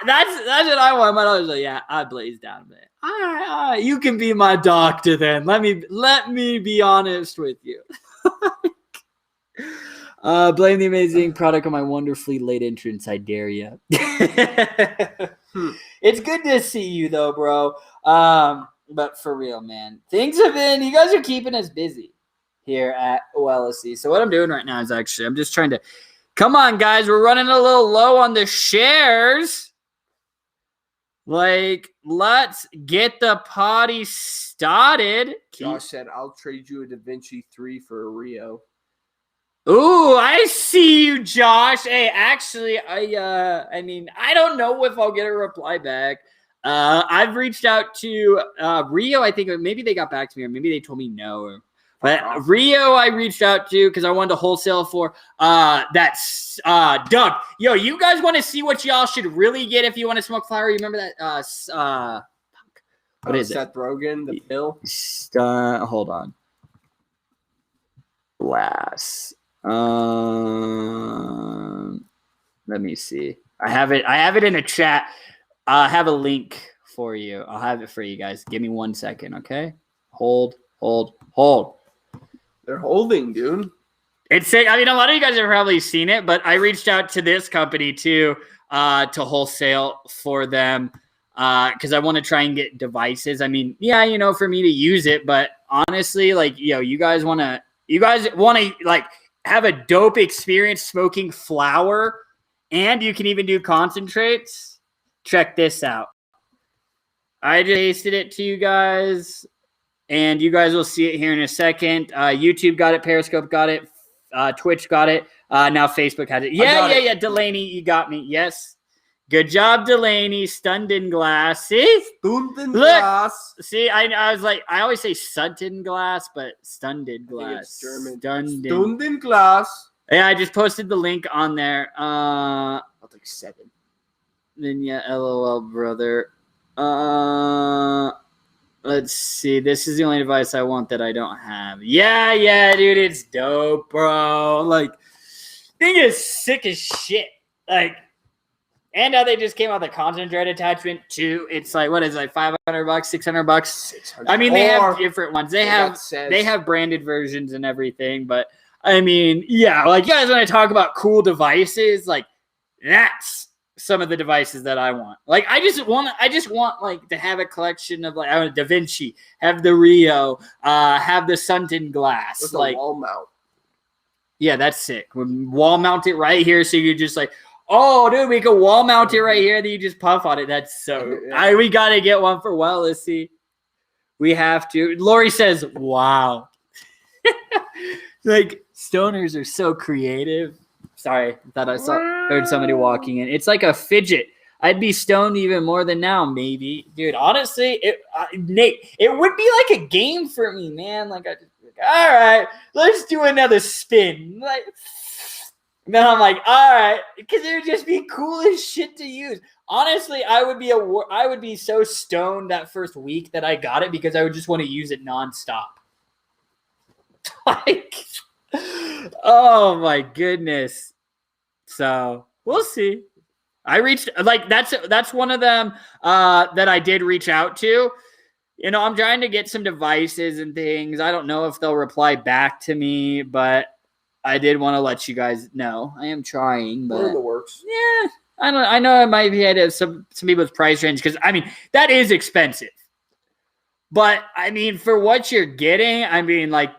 what I want. My doctor's like, yeah, I blaze down a bit. All right, you can be my doctor then. Let me be honest with you. Blame the amazing product on my wonderfully late entrance. I dare you. It's good to see you though, bro. But for real, man, you guys are keeping us busy here at OLSC. So what I'm doing right now is I'm just trying to, come on guys, we're running a little low on the shares. Like, let's get the party started. Josh said, I'll trade you a Da Vinci 3 for a Rio. Ooh, I see you, Josh. Hey, actually, I mean, I don't know if I'll get a reply back. I've reached out to Rio. I think maybe they got back to me, or maybe they told me no. But Rio, I reached out to because I wanted to wholesale for that's Doug. Yo, you guys want to see what y'all should really get if you want to smoke flower? You remember that? What is Seth Rogen, the pill? Hold on. Blast. Let me see. I have it in a chat. I have a link for you. I'll have it for you guys. Give me 1 second, okay? Hold. They're holding, dude. It's sick. I mean, a lot of you guys have probably seen it, but I reached out to this company too to wholesale for them because I want to try and get devices. I mean, yeah, for me to use it, but honestly, like, you guys want to like have a dope experience smoking flower, and you can even do concentrates. Check this out. I just pasted it to you guys, and you guys will see it here in a second. YouTube got it, Periscope got it, Twitch got it. Now Facebook has it. Yeah. Delaney, you got me. Yes. Good job, Delaney. Stunned in glass. See? Stunned in glass. See, I was like, I always say stunned in glass, but stunned in glass. German. Stunned in glass. Yeah, I just posted the link on there. I'll take 7. Then LOL, brother. Let's see. This is the only device I want that I don't have. Yeah, dude, it's dope, bro. Like, thing is sick as shit. Like, and now they just came out with a concentrate attachment too. It's like, what is it, like $500, $600? 600. I mean, they have different ones. They have branded versions and everything, but I mean, yeah, like, you guys want to talk about cool devices, like, that's some of the devices that I want. Like, I just want like to have a collection of, like, I want Da Vinci, have the Rio, have the Sunton glass. With like a wall mount. Yeah, that's sick. Wall mount it right here, so you just like, oh, dude, we can wall mount it right here. Then you just puff on it. That's so. Yeah. We gotta get one for Wellesley. We have to. Lori says, "Wow." Like, stoners are so creative. Sorry, I thought heard somebody walking in. It's like a fidget. I'd be stoned even more than now, maybe, dude. Honestly, Nate, it would be like a game for me, man. Like, I just like, all right, let's do another spin. Like, then I'm like, all right, because it would just be cool as shit to use. Honestly, I would be so stoned that first week that I got it because I would just want to use it nonstop. Like, oh my goodness. So we'll see. I reached, like, that's one of them that I did reach out to. I'm trying to get some devices and things. I don't know if they'll reply back to me, but I did want to let you guys know. I am trying, but we're in the works. Yeah, I know it might be at some people's price range because, I mean, that is expensive. But I mean, for what you're getting, I mean, like,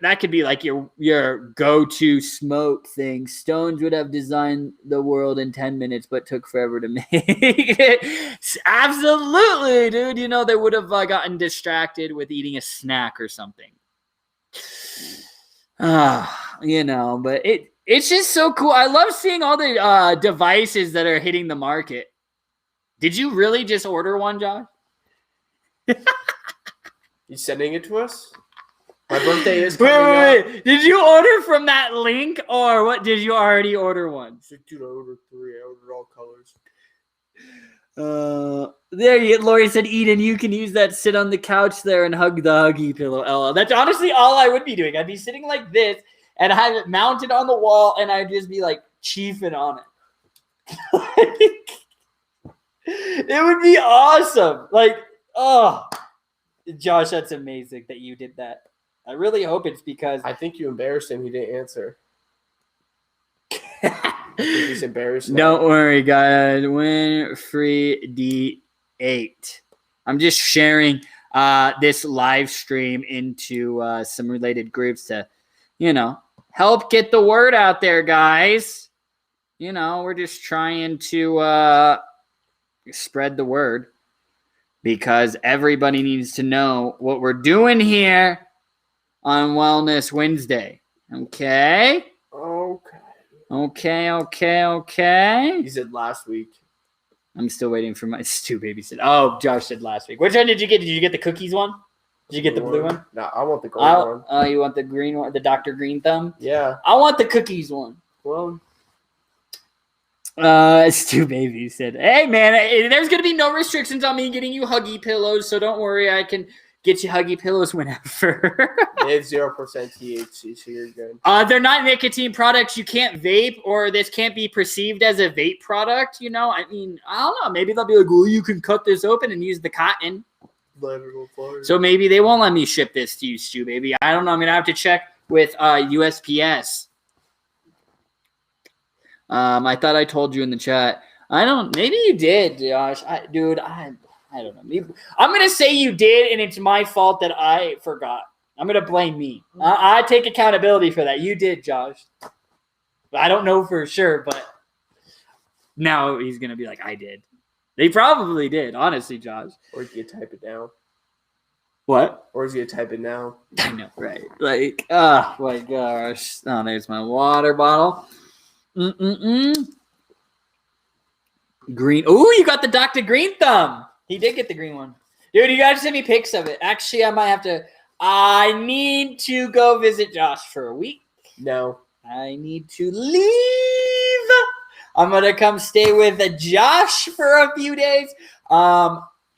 that could be like your go-to smoke thing. Stones would have designed the world in 10 minutes, but took forever to make it. Absolutely, dude. They would have gotten distracted with eating a snack or something. But it's just so cool. I love seeing all the devices that are hitting the market. Did you really just order one, Josh? You sending it to us? My birthday is coming Wait. Did you order from that link, or what? Did you already order one? Dude, I ordered 3. I ordered all colors. Lori said, Eden, you can use that, sit on the couch there and hug the Huggy pillow. LL. That's honestly all I would be doing. I'd be sitting like this and have it mounted on the wall, and I'd just be like chiefing on it. It would be awesome. Like, oh, Josh, that's amazing that you did that. I really hope it's because I think you embarrassed him. He didn't answer. He's embarrassed. Don't worry, guys. Winfrey D8. I'm just sharing this live stream into some related groups to, help get the word out there, guys. We're just trying to spread the word because everybody needs to know what we're doing here on Wellness Wednesday. Okay? Okay. He said last week. I'm still waiting for my Stu baby said. Oh, Josh said last week. Which one did you get? Did you get the cookies one? Did you get the blue one? No, I want the green one. Oh, you want the green one? The Dr. Green Thumb? Yeah. I want the cookies one. Well, Stu baby said, hey, man, there's going to be no restrictions on me getting you Huggy pillows, so don't worry. I can get you Huggy pillows whenever. They have 0% THC, so you're good. They're not nicotine products. You can't vape, or this can't be perceived as a vape product. I mean, I don't know. Maybe they'll be like, well, you can cut this open and use the cotton. So maybe they won't let me ship this to you, Stu, baby. I don't know. I'm going to have to check with USPS I thought I told you in the chat. Maybe you did, Josh. I don't know. I'm going to say you did, and it's my fault that I forgot. I'm going to blame me. I take accountability for that. You did, Josh. I don't know for sure, but now he's going to be like, I did. They probably did, honestly, Josh. Or you can type it down. What? Or is he gonna type it now? I know, right? Like, oh my gosh. Oh, there's my water bottle. Green. Oh, you got the Dr. Green Thumb. He did get the green one. Dude, you guys send me pics of it. Actually, I need to go visit Josh for a week. No. I need to leave. I'm going to come stay with Josh for a few days.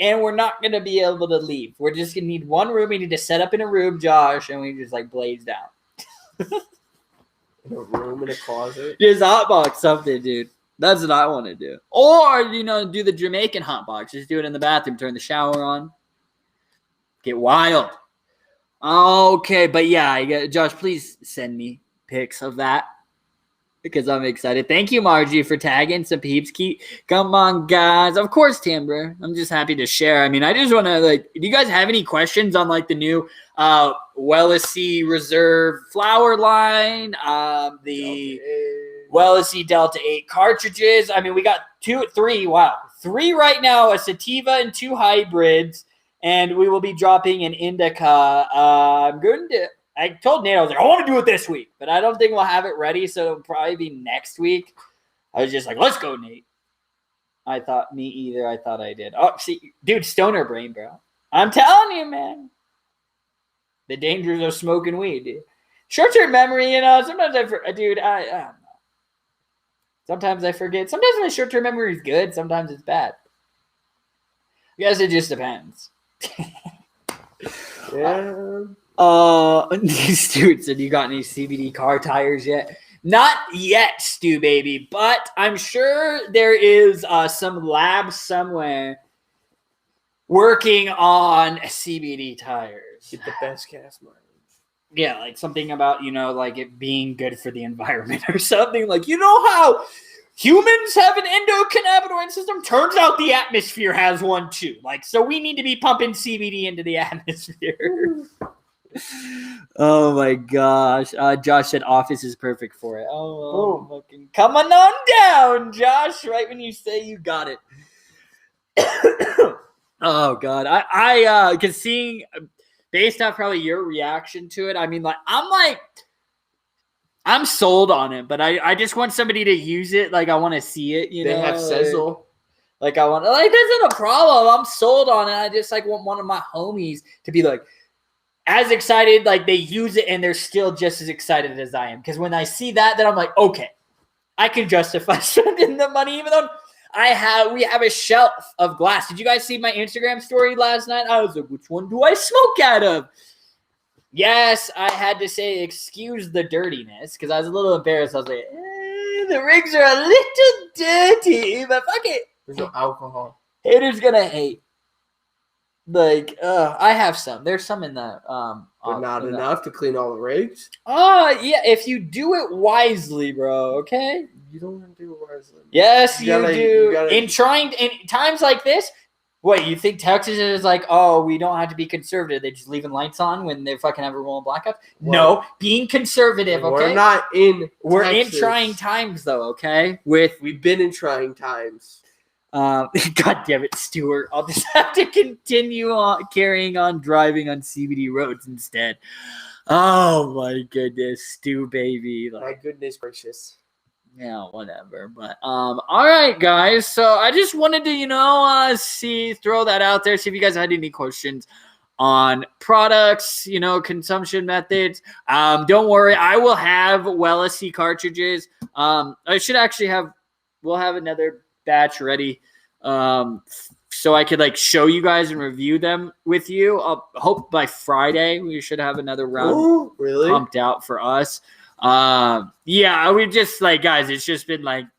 And we're not going to be able to leave. We're just going to need one room. We need to set up in a room, Josh, and we just like blaze down. In a room, in a closet? Just hotbox something, dude. That's what I want to do. Or, do the Jamaican hotbox. Just do it in the bathroom. Turn the shower on. Get wild. Okay, but yeah, Josh, please send me pics of that. Because I'm excited. Thank you, Margie, for tagging some peeps. Come on, guys. Of course, Timber. I'm just happy to share. I mean, I just want to, do you guys have any questions on, the new Wellesley Reserve flower line? The Wellesley Delta-9 cartridges. I mean, we got three right now, a sativa and 2 hybrids. And we will be dropping an indica. I told Nate, I was like, I want to do it this week, but I don't think we'll have it ready, so it'll probably be next week. I was just like, let's go, Nate. I thought I did. Oh, see, dude, stoner brain, bro. I'm telling you, man. The dangers of smoking weed, dude. Short-term memory, sometimes I don't know. Sometimes I forget. Sometimes my short-term memory is good. Sometimes it's bad. I guess it just depends. Yeah. Stuart said, you got any CBD car tires yet? Not yet, Stu baby, but I'm sure there is some lab somewhere working on CBD tires. Get the best gas mileage. Yeah, like something about, it being good for the environment or something. Like, how humans have an endocannabinoid system? Turns out the atmosphere has one too. So we need to be pumping CBD into the atmosphere. Oh my gosh. Josh said office is perfect for it. Fucking come on down, Josh. Right when you say you got it. Oh god. I can see based off probably your reaction to it. I mean, I'm sold on it, but I just want somebody to use it. I want to see it, They have sizzle. I want that's not a problem. I'm sold on it. I just want one of my homies to be as excited, they use it and they're still just as excited as I am. Because when I see that, then I'm like, okay, I can justify spending the money, even though we have a shelf of glass. Did you guys see my Instagram story last night? I was like, which one do I smoke out of? Yes, I had to say, excuse the dirtiness, because I was a little embarrassed. I was like, the rigs are a little dirty, but fuck it. There's no alcohol. Haters gonna hate. I have some. There's some in the but not enough to clean all the rigs. Yeah. If you do it wisely, bro. Okay. You don't want to do it wisely. Yes, you do. In times like this, what you think Texas is we don't have to be conservative. They're just leaving lights on when they're fucking having rolling blackouts. No, being conservative. Okay. We're not in. We're Texas. in trying times, though. Okay. We've been in trying times. God damn it, Stuart. I'll just have to continue on carrying on driving on CBD roads instead. Oh my goodness, Stu baby. My goodness gracious. Yeah, whatever. But all right, guys. So I just wanted to, throw that out there. See if you guys had any questions on products, consumption methods. Don't worry, I will have Wellesley cartridges. I should actually we'll have another batch ready so I could show you guys and review them with you. I'll hope by Friday we should have another round pumped out for us. We just guys, it's just been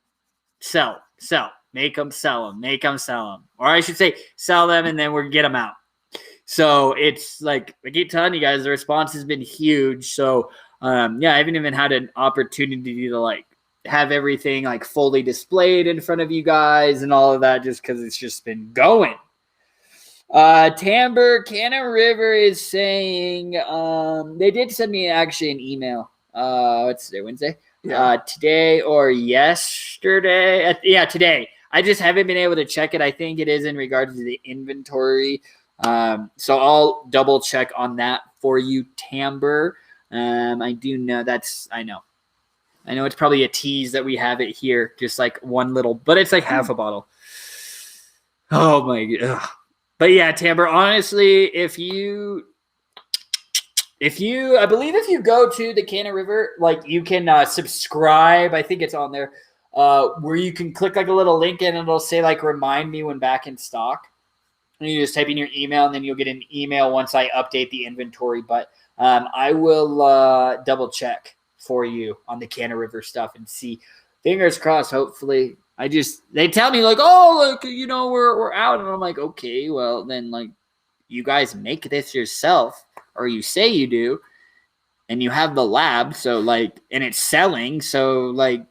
sell, make them, sell them, or I should say sell them and then we'll get them out. So it's I keep telling you guys, the response has been huge. So I haven't even had an opportunity to have everything like fully displayed in front of you guys and all of that just because it's just been going. Tamber Cannon River is saying they did send me actually an email. What's today? Wednesday? Yeah. Today or yesterday? Yeah, today. I just haven't been able to check it. I think it is in regards to the inventory. So I'll double check on that for you, Tamber. I do know I know it's probably a tease that we have it here, just like one little, but it's like half a bottle. Oh my god. But yeah, Tamber, honestly, if you I believe if you go to the Cannon River, like you can subscribe. I think it's on there, where you can click like a little link and it'll say like remind me when back in stock. And you just type in your email and then you'll get an email once I update the inventory. But I will double check for you on the Cannon River stuff and see. Fingers crossed, hopefully. They tell me like, oh, like, you know, we're out. And I'm like, okay, well then like you guys make this yourself, or you say you do, and you have the lab, so like, and it's selling, so like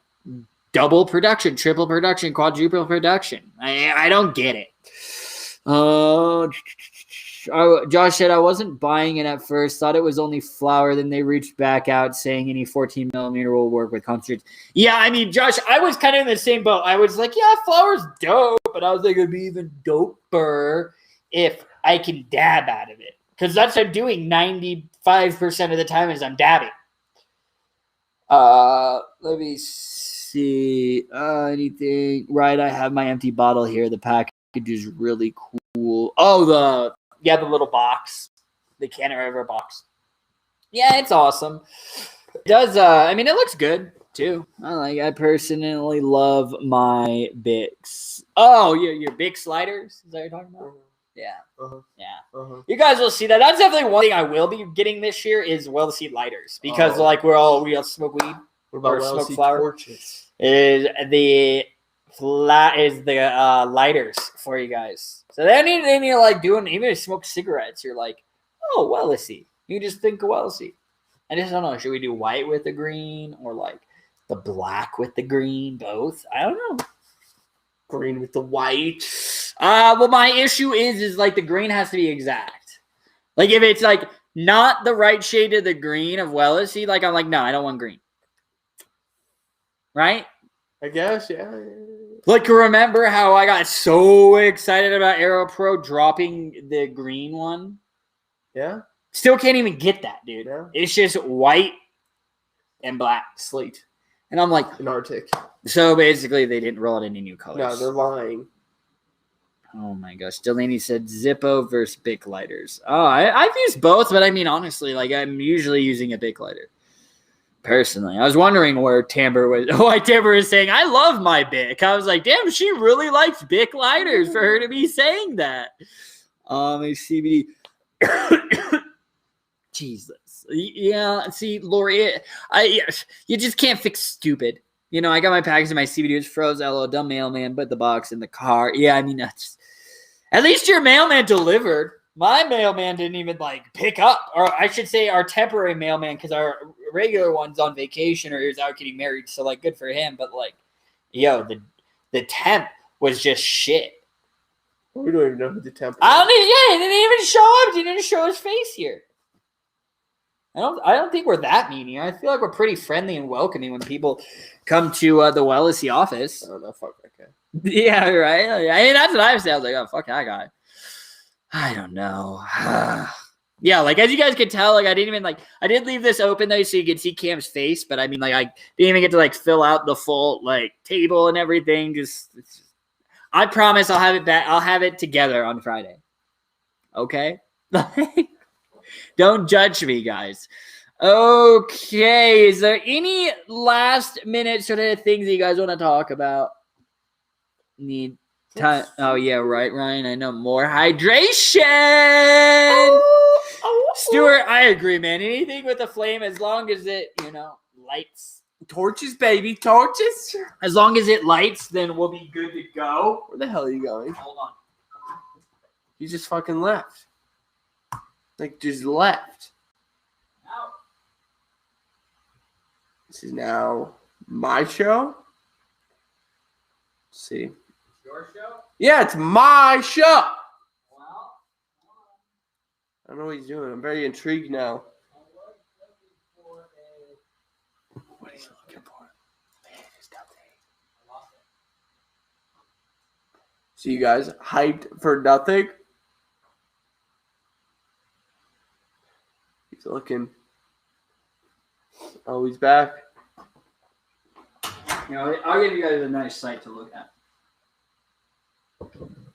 double production, triple production, quadruple production. I don't get it. Josh said I wasn't buying it at first, thought it was only flour, then they reached back out saying any 14 millimeter will work with concentrates. Yeah, I mean, Josh, I was kind of in the same boat. I was like, yeah, flour's dope, but I was like, it'd be even doper if I can dab out of it, because that's what I'm doing 95% of the time is I'm dabbing. Let me see. Anything? Right, I have my empty bottle here. The package is really cool. Oh, the little box, the Cannon River box. Yeah, it's awesome. It does. I mean, it looks good too. I personally love my Bics. Oh, your Bic sliders? Is that what you're talking about? Yeah. Yeah. You guys will see that. That's definitely one thing I will be getting this year is well-see lighters, because like we all smoke weed. What about well-see torches? Is the lighters for you guys. So they need to like doing, even if you smoke cigarettes, you're like, oh, well-see. You just think well-see. I just don't know. Should we do white with the green or like the black with the green? Both? I don't know. Green with the white. Well, my issue is like the green has to be exact. Like if it's like not the right shade of the green of Wellesley, like I'm like, no, I don't want green. Right? I guess, yeah. Like, remember how I got so excited about Aero Pro dropping the green one? Yeah. Still can't even get that, dude. Yeah. It's just white and black. Slate. And I'm like, an Arctic. So basically, they didn't roll out any new colors. No, they're lying. Oh my gosh. Delaney said Zippo versus Bic lighters. Oh, I've used both, but I mean, honestly, like I'm usually using a Bic lighter. Personally, I was wondering where Tamber was. Why Tamber is saying, I love my Bic. I was like, damn, she really likes Bic lighters for her to be saying that. CBD. Jesus. Yeah, see, Lori, you just can't fix stupid. You know, I got my package and my CBD was froze. LO, dumb mailman, put the box in the car. Yeah, I mean, that's at least your mailman delivered. My mailman didn't even like pick up, or I should say our temporary mailman, because our regular one's on vacation or he was out getting married. So like, good for him. But like, yo, the temp was just shit. We don't even know who the temp was. He didn't even show up. He didn't show his face here. I don't think we're that mean here. I feel like we're pretty friendly and welcoming when people come to the Wellesley office. I don't know. Fuck that guy. Yeah, right. I mean, that's what I was saying. I was like, oh, fuck that guy. I don't know. Yeah, like as you guys could tell, like I did leave this open though, so you could see Cam's face, but I mean, like I didn't even get to like fill out the full like table and everything. I promise I'll have it back. I'll have it together on Friday. Okay. Don't judge me, guys. Okay. Is there any last minute sort of things that you guys want to talk about? Need time? Oh yeah, right, Ryan. I know more hydration. Stuart, I agree, man. Anything with a flame, as long as it, lights. Torches, baby, torches. As long as it lights, then we'll be good to go. Where the hell are you going? Hold on. You just fucking left. Like, just left. Out. This is now My show? Let's see. Your show? Yeah, it's my show. Well, I don't know what he's doing. I'm very intrigued now. What is he looking for? Man, it's nothing. So you guys hyped for nothing? He's looking. Oh, he's back. you know, I'll give you guys a nice site to look at.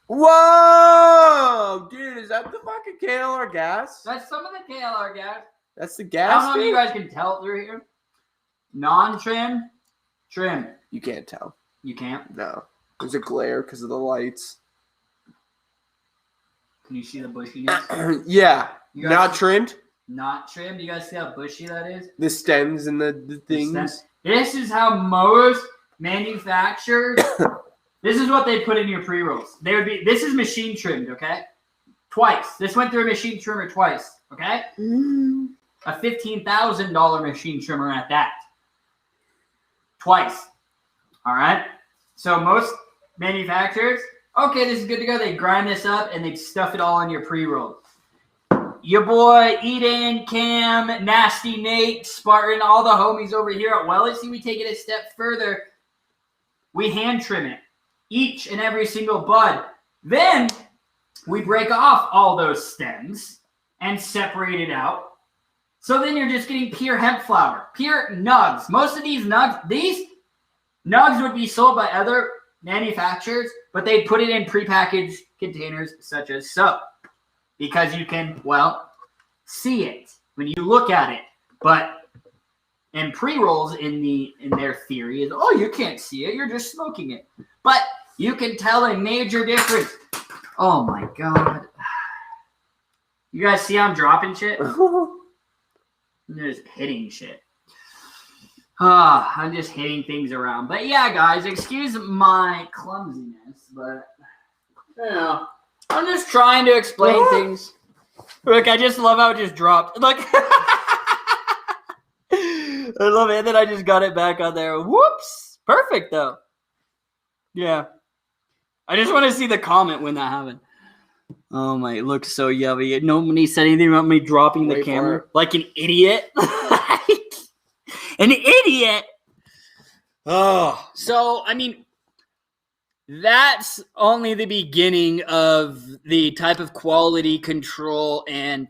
Whoa! Dude, is that the fucking KLR gas? That's some of the KLR gas. That's the I gas? don't know if you guys can tell through here. Non-trim, trim. You can't tell. You can't? No. There's a glare because of the lights. Can you see the bushiness? Yeah. You Not guys- trimmed. Not trimmed. You guys see how bushy that is? The stems and the things. This is how most manufacturers. This is what they put in your pre-rolls. They would be. This is machine trimmed, okay? Twice. This went through a machine trimmer twice, okay? A $15,000 machine trimmer at that. Twice. All right. So most manufacturers, okay, this is good to go. They grind this up and they stuff it all in your pre-roll. Your boy Eden, Cam, Nasty Nate, Spartan, all the homies over here at Wellesley, we take it a step further. We hand trim it, each and every single bud. Then we break off all those stems and separate it out. So then you're just getting pure hemp flower, pure nugs. Most of these nugs would be sold by other manufacturers, but they'd put it in prepackaged containers such as so. Because you can, well, see it when you look at it. But in pre-rolls, in their theory is, oh, you can't see it, you're just smoking it. But you can tell a major difference. Oh my God. You guys see how I'm dropping shit? I'm just hitting shit. I'm just hitting things around. But yeah, guys, excuse my clumsiness, but you know, I'm just trying to explain things. Look, I just love how it just dropped. Look. I love it. And then I just got it back on there. Whoops. Perfect, though. Yeah. I just want to see the comment when that happened. Oh, my. It looks so yummy. Nobody said anything about me dropping the camera. Like an idiot. An idiot. Oh. So, I mean, that's only the beginning of the type of quality control and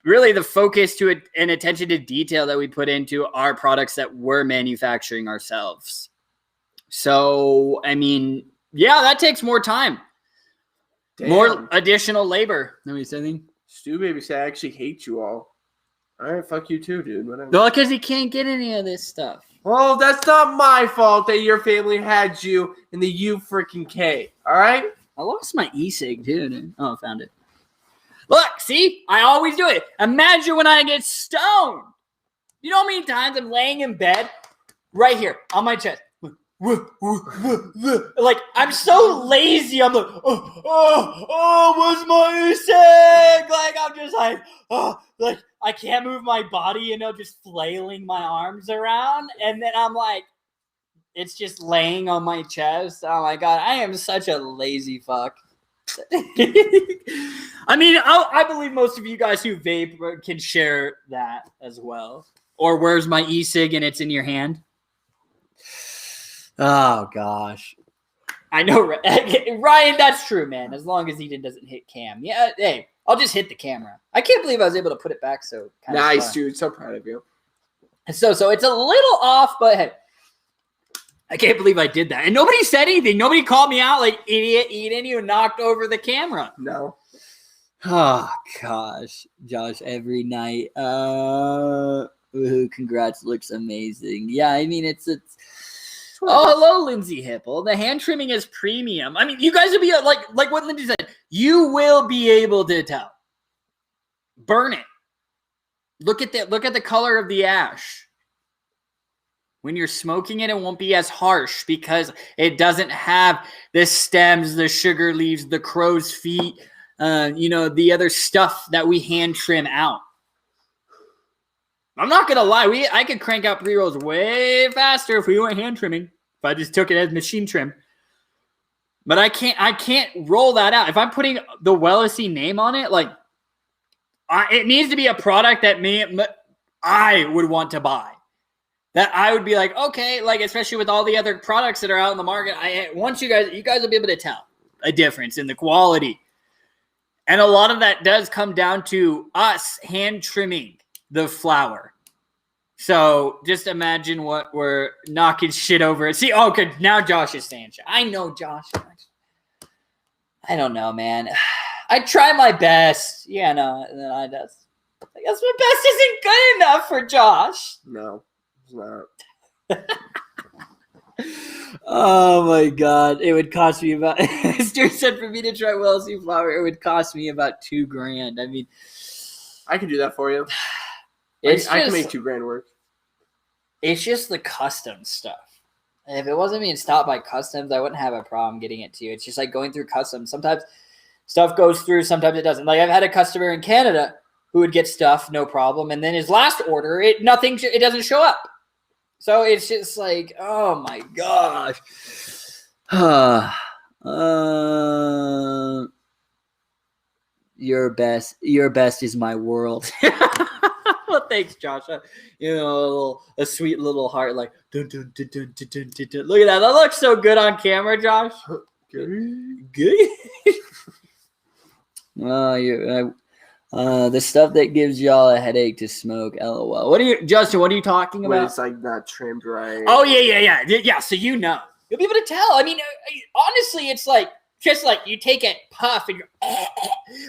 really the focus to it and attention to detail that we put into our products that we're manufacturing ourselves. So, I mean, yeah, that takes more time. Damn. More additional labor. Let me say anything. Stu Baby said I actually hate you all. All right, fuck you too, dude. Whatever. No, because he can't get any of this stuff. Well, that's not my fault that your family had you in the U freaking K. All right? I lost my e-cig too, dude. Oh, I found it. Look, see? I always do it. Imagine when I get stoned. You know how many times I'm laying in bed right here on my chest. Like, I'm so lazy. I'm like, where's my e-cig? Like, I'm just like, I can't move my body, you know, just flailing my arms around. And then I'm like, it's just laying on my chest. Oh my God, I am such a lazy fuck. I mean, I believe most of you guys who vape can share that as well. Or where's my e-cig and it's in your hand? Oh gosh. I know, Ryan, that's true, man. As long as Eden doesn't hit Cam. Yeah, hey, I'll just hit the camera. I can't believe I was able to put it back so kind of nice, far. dude. So proud of you. So it's a little off, but hey, I can't believe I did that. And nobody said anything. Nobody called me out like, idiot, Eden, you knocked over the camera. No. Oh, gosh. Josh, every night. Congrats. Looks amazing. Yeah, I mean, it's oh, hello, Lindsay Hipple. The hand trimming is premium. I mean, you guys will be like what Lindsay said. You will be able to tell. Burn it. Look at the color of the ash. When you're smoking it, it won't be as harsh because it doesn't have the stems, the sugar leaves, the crow's feet, the other stuff that we hand trim out. I'm not gonna lie, I could crank out pre-rolls way faster if we went hand trimming. If I just took it as machine trim. But I can't roll that out. If I'm putting the Wellesi name on it, like it needs to be a product that I would want to buy. That I would be like, okay, like especially with all the other products that are out in the market, once you guys will be able to tell a difference in the quality. And a lot of that does come down to us hand trimming the flower. So just imagine what we're knocking shit over. See, okay, now Josh is saying shit. I know Josh. I don't know, man. I try my best. Yeah, no, I guess my best isn't good enough for Josh. No, it's not. Oh my God. It would cost me about, Stuart said for me to try Wellesi flower, it would cost me about $2,000. I mean, I can do that for you. I can make $2,000 work. It's just the custom stuff. If it wasn't being stopped by customs, I wouldn't have a problem getting it to you. It's just like going through customs. Sometimes stuff goes through, sometimes it doesn't. Like I've had a customer in Canada who would get stuff, no problem. And then his last order, it doesn't show up. So it's just like, oh my gosh. Your best is my world. Well, thanks, Josh. You know, a sweet little heart, like dun, dun, dun, dun, dun, dun, dun, dun. Look at that. That looks so good on camera, Josh. Good. The stuff that gives y'all a headache to smoke. LOL. Justin? What are you talking about? When it's like not trimmed right. Oh yeah. So you know, you'll be able to tell. I mean, honestly, it's like just like you take a puff and you're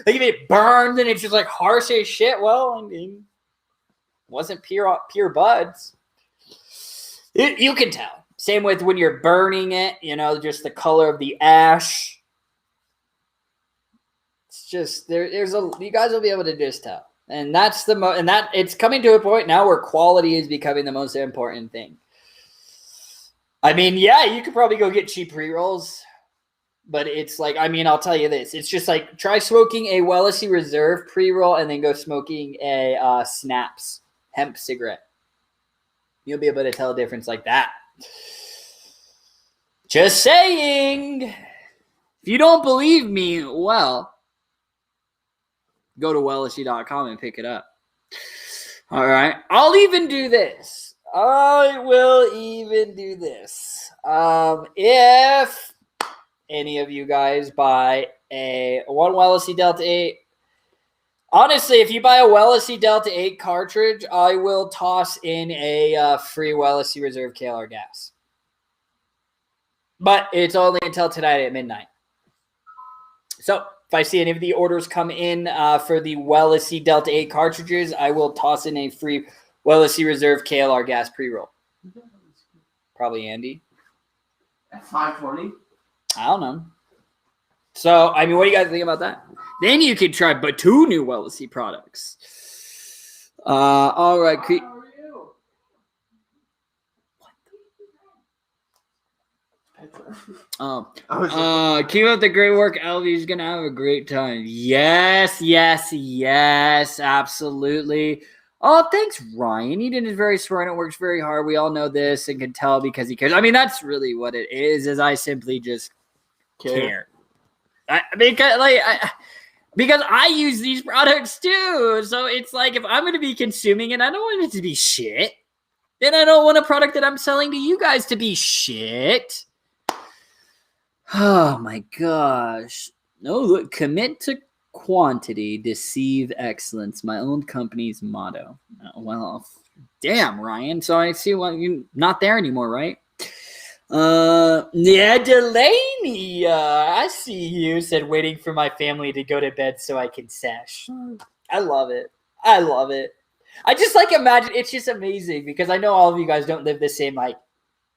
like if it burns and it's just like harsh as shit. Well, I mean, wasn't pure buds. You can tell. Same with when you're burning it. You know, just the color of the ash. It's just you guys will be able to just tell, and that's it's coming to a point now where quality is becoming the most important thing. I mean, yeah, you could probably go get cheap pre-rolls, but it's like, I mean, I'll tell you this: it's just like try smoking a Wellesi Reserve pre-roll and then go smoking a Snaps hemp cigarette. You'll be able to tell a difference like that. Just saying. If you don't believe me, well, go to Wellesi.com and pick it up. All right. I'll even do this. I will even do this. If any of you guys buy one Wellesi Delta 8, honestly, if you buy a Wellesi Delta 8 cartridge, I will toss in a free Wellesi Reserve KLR gas. But it's only until tonight at midnight. So if I see any of the orders come in for the Wellesi Delta 8 cartridges, I will toss in a free Wellesi Reserve KLR gas pre-roll. Probably Andy. At 520? I don't know. So, I mean, what do you guys think about that? Then you could try but 2 new Wellesi products. All right. How are you? Keep up the great work, Alvy's gonna have a great time. Yes, absolutely. Oh, thanks, Ryan. Eden is very smart and works very hard. We all know this and can tell because he cares. I mean, that's really what it is I simply just care. Because I use these products too. So it's like if I'm going to be consuming it, I don't want it to be shit. Then I don't want a product that I'm selling to you guys to be shit. Oh my gosh. No, look, commit to quantity, deceive excellence. My own company's motto. Well, damn, Ryan. So I see you're not there anymore, right? Yeah, Delaney. I see you. Said waiting for my family to go to bed so I can sesh. I love it. I just imagine it's just amazing because I know all of you guys don't live the same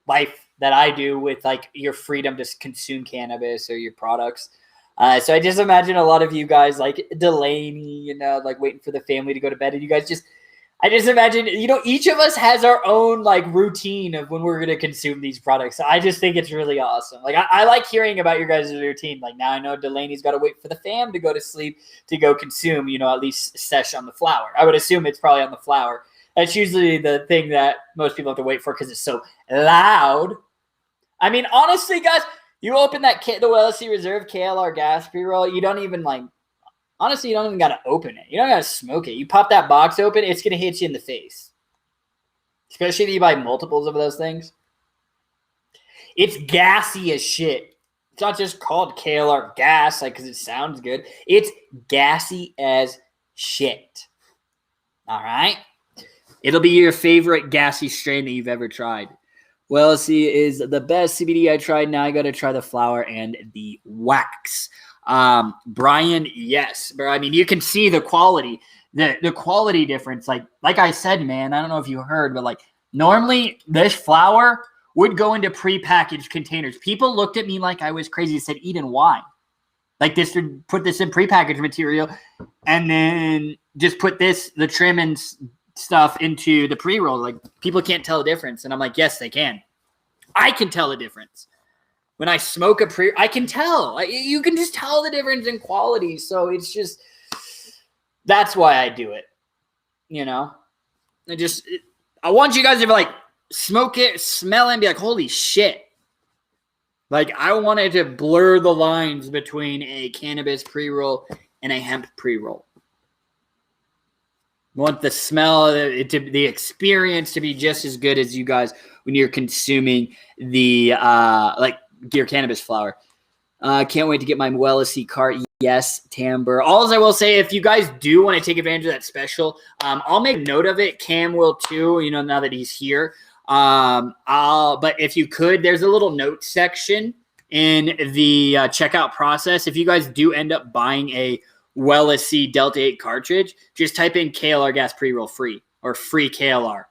life that I do with your freedom to consume cannabis or your products. So I just imagine a lot of you guys like Delaney, waiting for the family to go to bed. And you guys I just imagine, each of us has our own routine of when we're going to consume these products. So I just think it's really awesome. I like hearing about your guys' routine. Now I know Delaney's got to wait for the fam to go to sleep to go consume, at least sesh on the flower. I would assume it's probably on the flower. That's usually the thing that most people have to wait for because it's so loud. I mean, honestly, guys, you open the WLC Reserve KLR gas pre-roll, you don't even honestly, you don't even got to open it. You don't got to smoke it. You pop that box open, it's going to hit you in the face. Especially if you buy multiples of those things. It's gassy as shit. It's not just called KLR gas, because it sounds good. It's gassy as shit. All right? It'll be your favorite gassy strain that you've ever tried. Well, see, is the best CBD I tried. Now I got to try the flower and the wax. Brian, yes. But I mean, you can see the quality, the quality difference. Like I said, man, I don't know if you heard, but normally this flower would go into prepackaged containers. People looked at me like I was crazy and said, Eden, why? This would put this in prepackaged material and then just put the trim and stuff into the pre-roll. People can't tell the difference. And I'm like, yes, they can. I can tell the difference. When I smoke I can tell. You can just tell the difference in quality. So it's just, that's why I do it. I want you guys to be smoke it, smell it, and be like, holy shit. I wanted to blur the lines between a cannabis pre-roll and a hemp pre-roll. I want the smell, the experience to be just as good as you guys when you're consuming the your cannabis flower. Can't wait to get my Wellesley cart. Yes, Timber. All I will say, if you guys do want to take advantage of that special, I'll make note of it. Cam will too. Now that he's here. But if you could, there's a little note section in the checkout process. If you guys do end up buying a Wellesley Delta-9 cartridge, just type in KLR gas pre-roll free or free KLR,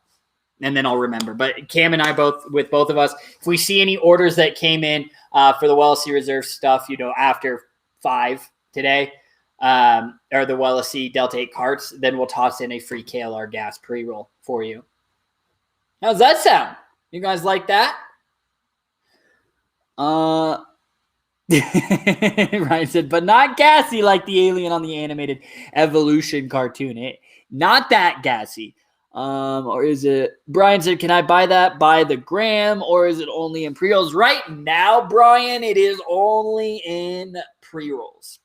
and then I'll remember. But Cam and I both of us, if we see any orders that came in for the Wellesley Reserve stuff, after 5 today, or the Wellesley Delta-9 carts, then we'll toss in a free KLR gas pre-roll for you. How's that sound? You guys like that? Ryan said, but not gassy like the alien on the animated Evolution cartoon. Not that gassy. Or is it, Brian said, can I buy that by the gram, or is it only in pre-rolls? Right now, Brian, it is only in pre-rolls.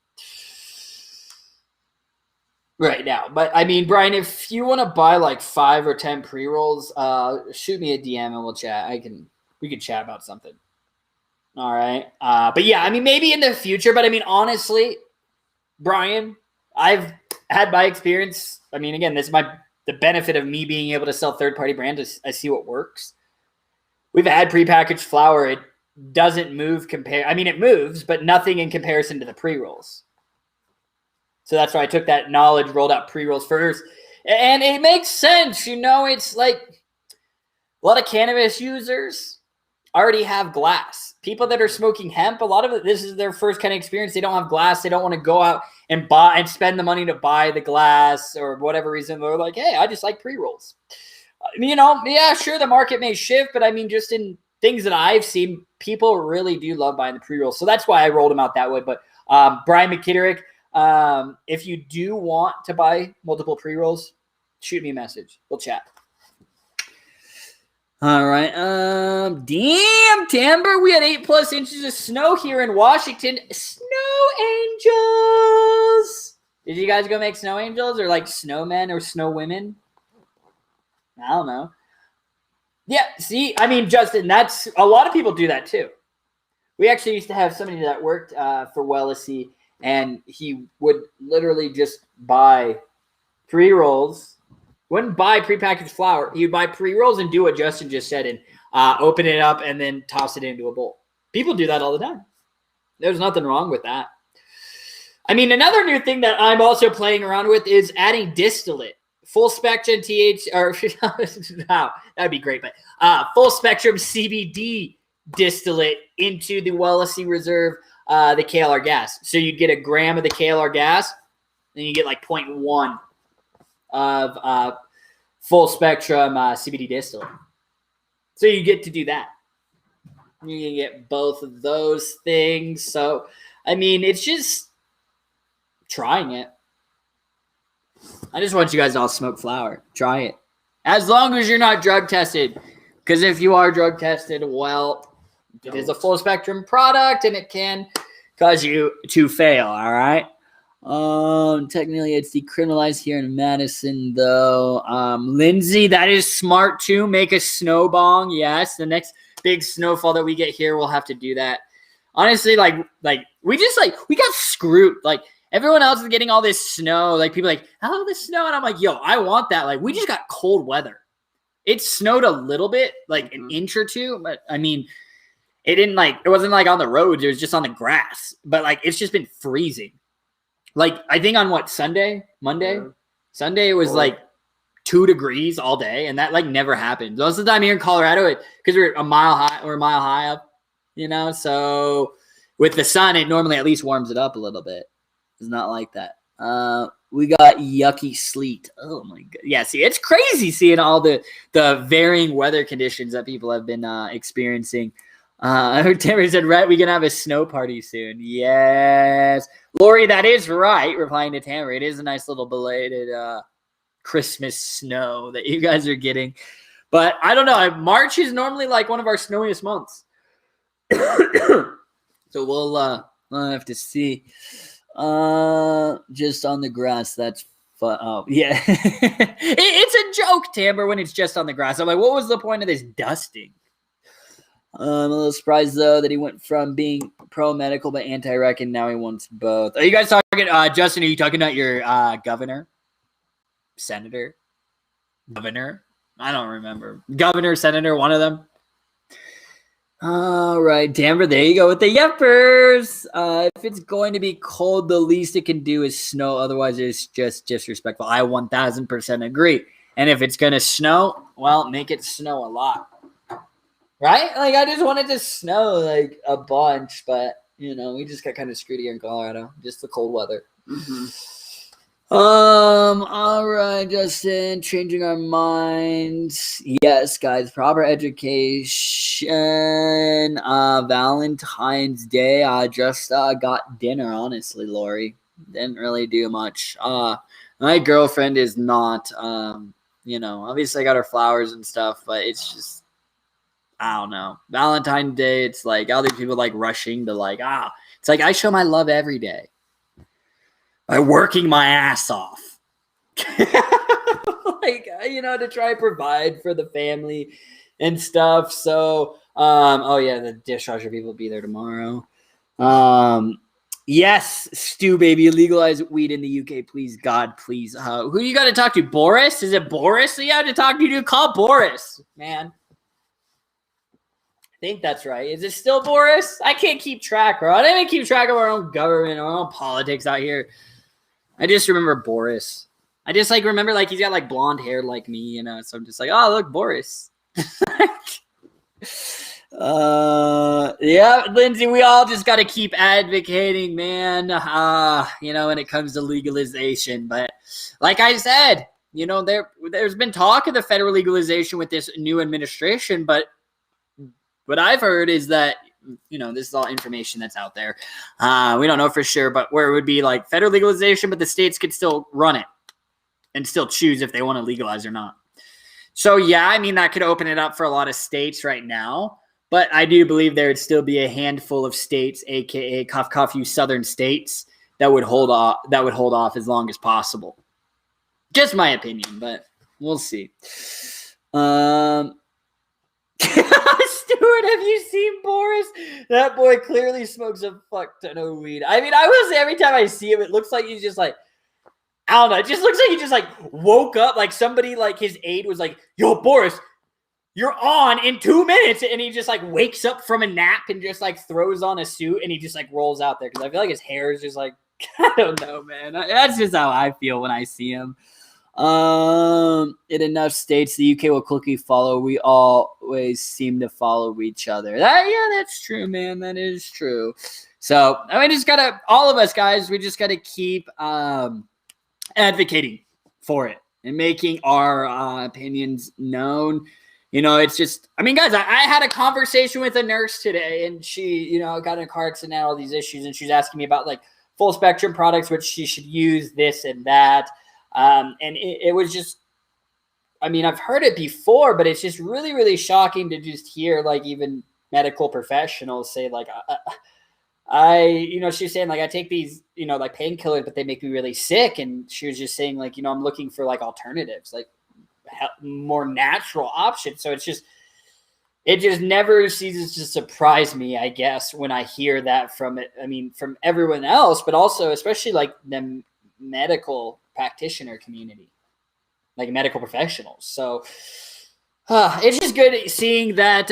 Right now. But I mean, Brian, if you want to buy 5 or 10 pre-rolls, shoot me a DM and we'll chat. We can chat about something. All right. But yeah, I mean, maybe in the future, but I mean, honestly, Brian, I've had my experience. I mean, again, this is the benefit of me being able to sell third-party brands. I see what works. We've had prepackaged flour. It doesn't move it moves, but nothing in comparison to the pre-rolls. So that's why I took that knowledge, rolled out pre-rolls first. And it makes sense. It's a lot of cannabis users already have glass. People that are smoking hemp, a lot of it, this is their first kind of experience. They don't have glass. They don't want to go out and buy and spend the money to buy the glass or whatever reason. They're like, hey, I just like pre-rolls. Yeah, sure, the market may shift, but I mean, just in things that I've seen, people really do love buying the pre-rolls. So that's why I rolled them out that way. But Brian McKitterick, if you do want to buy multiple pre-rolls, shoot me a message. We'll chat. All right. Damn, Timber, we had 8+ inches of snow here in Washington. Snow angels. Did you guys go make snow angels or snowmen or snow women? I don't know. Yeah, see, I mean, Justin, that's a lot of people do that too. We actually used to have somebody that worked for Wellesley, and he would literally just buy pre-rolls. Wouldn't buy prepackaged flour. He would buy pre-rolls and do what Justin just said and open it up and then toss it into a bowl. People do that all the time. There's nothing wrong with that. I mean, another new thing that I'm also playing around with is adding distillate. Full spectrum wow, that'd be great. But full spectrum CBD distillate into the Wellesley Reserve, the KLR gas. So you'd get a gram of the KLR gas, then you get 0.1 of full spectrum CBD distillate. So you get to do that. You can get both of those things. So, I mean, it's just trying it. I just want you guys to all smoke flower. Try it. As long as you're not drug tested. Because if you are drug tested, well, it is a full spectrum product and it can cause you to fail, all right? Technically it's decriminalized here in Madison, though. Lindsay, that is smart too. Make a snow bong. Yes, the next big snowfall that we get here, we'll have to do that. Honestly, like we got screwed. Like everyone else is getting all this snow. Like people like, oh, the snow, and I'm like, yo, I want that. Like we just got cold weather. It snowed a little bit, like an inch or two, but I mean, it wasn't like on the roads. It was just on the grass. But like it's just been freezing. Like, I think on Monday? Yeah. Sunday, it was like 2 degrees all day, and that like never happened. Most of the time here in Colorado, because we're a mile high up, you know, so with the sun, it normally at least warms it up a little bit. It's not like that. We got yucky sleet. Oh my god. Yeah, see, it's crazy seeing all the varying weather conditions that people have been experiencing. I heard Tamara said, right, we can have a snow party soon. Yes. Lori, that is right, replying to Tamara. It is a nice little belated Christmas snow that you guys are getting. But I don't know. March is normally like one of our snowiest months. So we'll have to see. Just on the grass, that's fun. Oh, yeah. It's a joke, Tamara, when it's just on the grass. I'm like, what was the point of this dusting? I'm a little surprised, though, that he went from being pro-medical but anti-rec, and now he wants both. Are you guys talking, Justin, are you talking about your governor? Senator? Governor? I don't remember. Governor, senator, one of them. All right, Denver, there you go with the yuppers. If it's going to be cold, the least it can do is snow. Otherwise, it's just disrespectful. I 1,000% agree. And if it's going to snow, well, make it snow a lot. Right? Like, I just wanted to snow, like, a bunch, but, you know, we just got kind of screwed here in Colorado. Just the cold weather. Mm-hmm. All right, Justin, changing our minds. Yes, guys, proper education. Valentine's Day. I just got dinner, honestly, Lori. Didn't really do much. My girlfriend is not, you know, obviously I got her flowers and stuff, but it's just, I don't know. Valentine's Day, it's like all these people like rushing to like, it's like I show my love every day by working my ass off. Like, you know, to try to provide for the family and stuff. So, oh yeah, the dishwasher people will be there tomorrow. Yes, Stu, baby, legalize weed in the UK, please, God, please. Who you got to talk to? Boris? Is it Boris that you have to talk to? Call Boris, man. I think that's right. Is it still Boris? I can't keep track, bro. I don't even keep track of our own government, our own politics out here. I just remember Boris. I just like remember like he's got like blonde hair like me, you know. So I'm just like, oh look, Boris. Yeah, Lindsay, we all just got to keep advocating, man. You know, when it comes to legalization. But like I said, you know, there's been talk of the federal legalization with this new administration, but what I've heard is that, you know, this is all information that's out there. We don't know for sure, but where it would be like federal legalization, but the states could still run it and still choose if they want to legalize or not. So, yeah, I mean, that could open it up for a lot of states right now, but I do believe there would still be a handful of states, aka cough, you southern states, that would hold off as long as possible. Just my opinion, but we'll see. Stuart, have you seen Boris? That boy clearly smokes a fuck ton of weed. I mean, I will say every time I see him, it looks like he's just like, I don't know. It just looks like he just like woke up, like somebody like his aide was like, yo, Boris, you're on in 2 minutes. And he just like wakes up from a nap and just like throws on a suit and he just like rolls out there. Cause I feel like his hair is just like, I don't know, man. That's just how I feel when I see him. In enough states, the UK will quickly follow. We always seem to follow each other. Yeah, that's true, man. That is true. So, I mean, all of us guys, we just gotta keep advocating for it and making our opinions known. You know, it's just, I mean, guys, I had a conversation with a nurse today, and she, you know, got in a car accident and all these issues, and she's asking me about like full spectrum products, which she should use, this and that. And it was just, I mean, I've heard it before, but it's just really, really shocking to just hear like even medical professionals say like, she was saying like, I take these, like painkillers, but they make me really sick. And she was just saying like, I'm looking for like alternatives, like more natural options. So it just never ceases to surprise me, I guess, when I hear that from everyone else, but also especially like the medical practitioner community, like medical professionals. So it's just good seeing that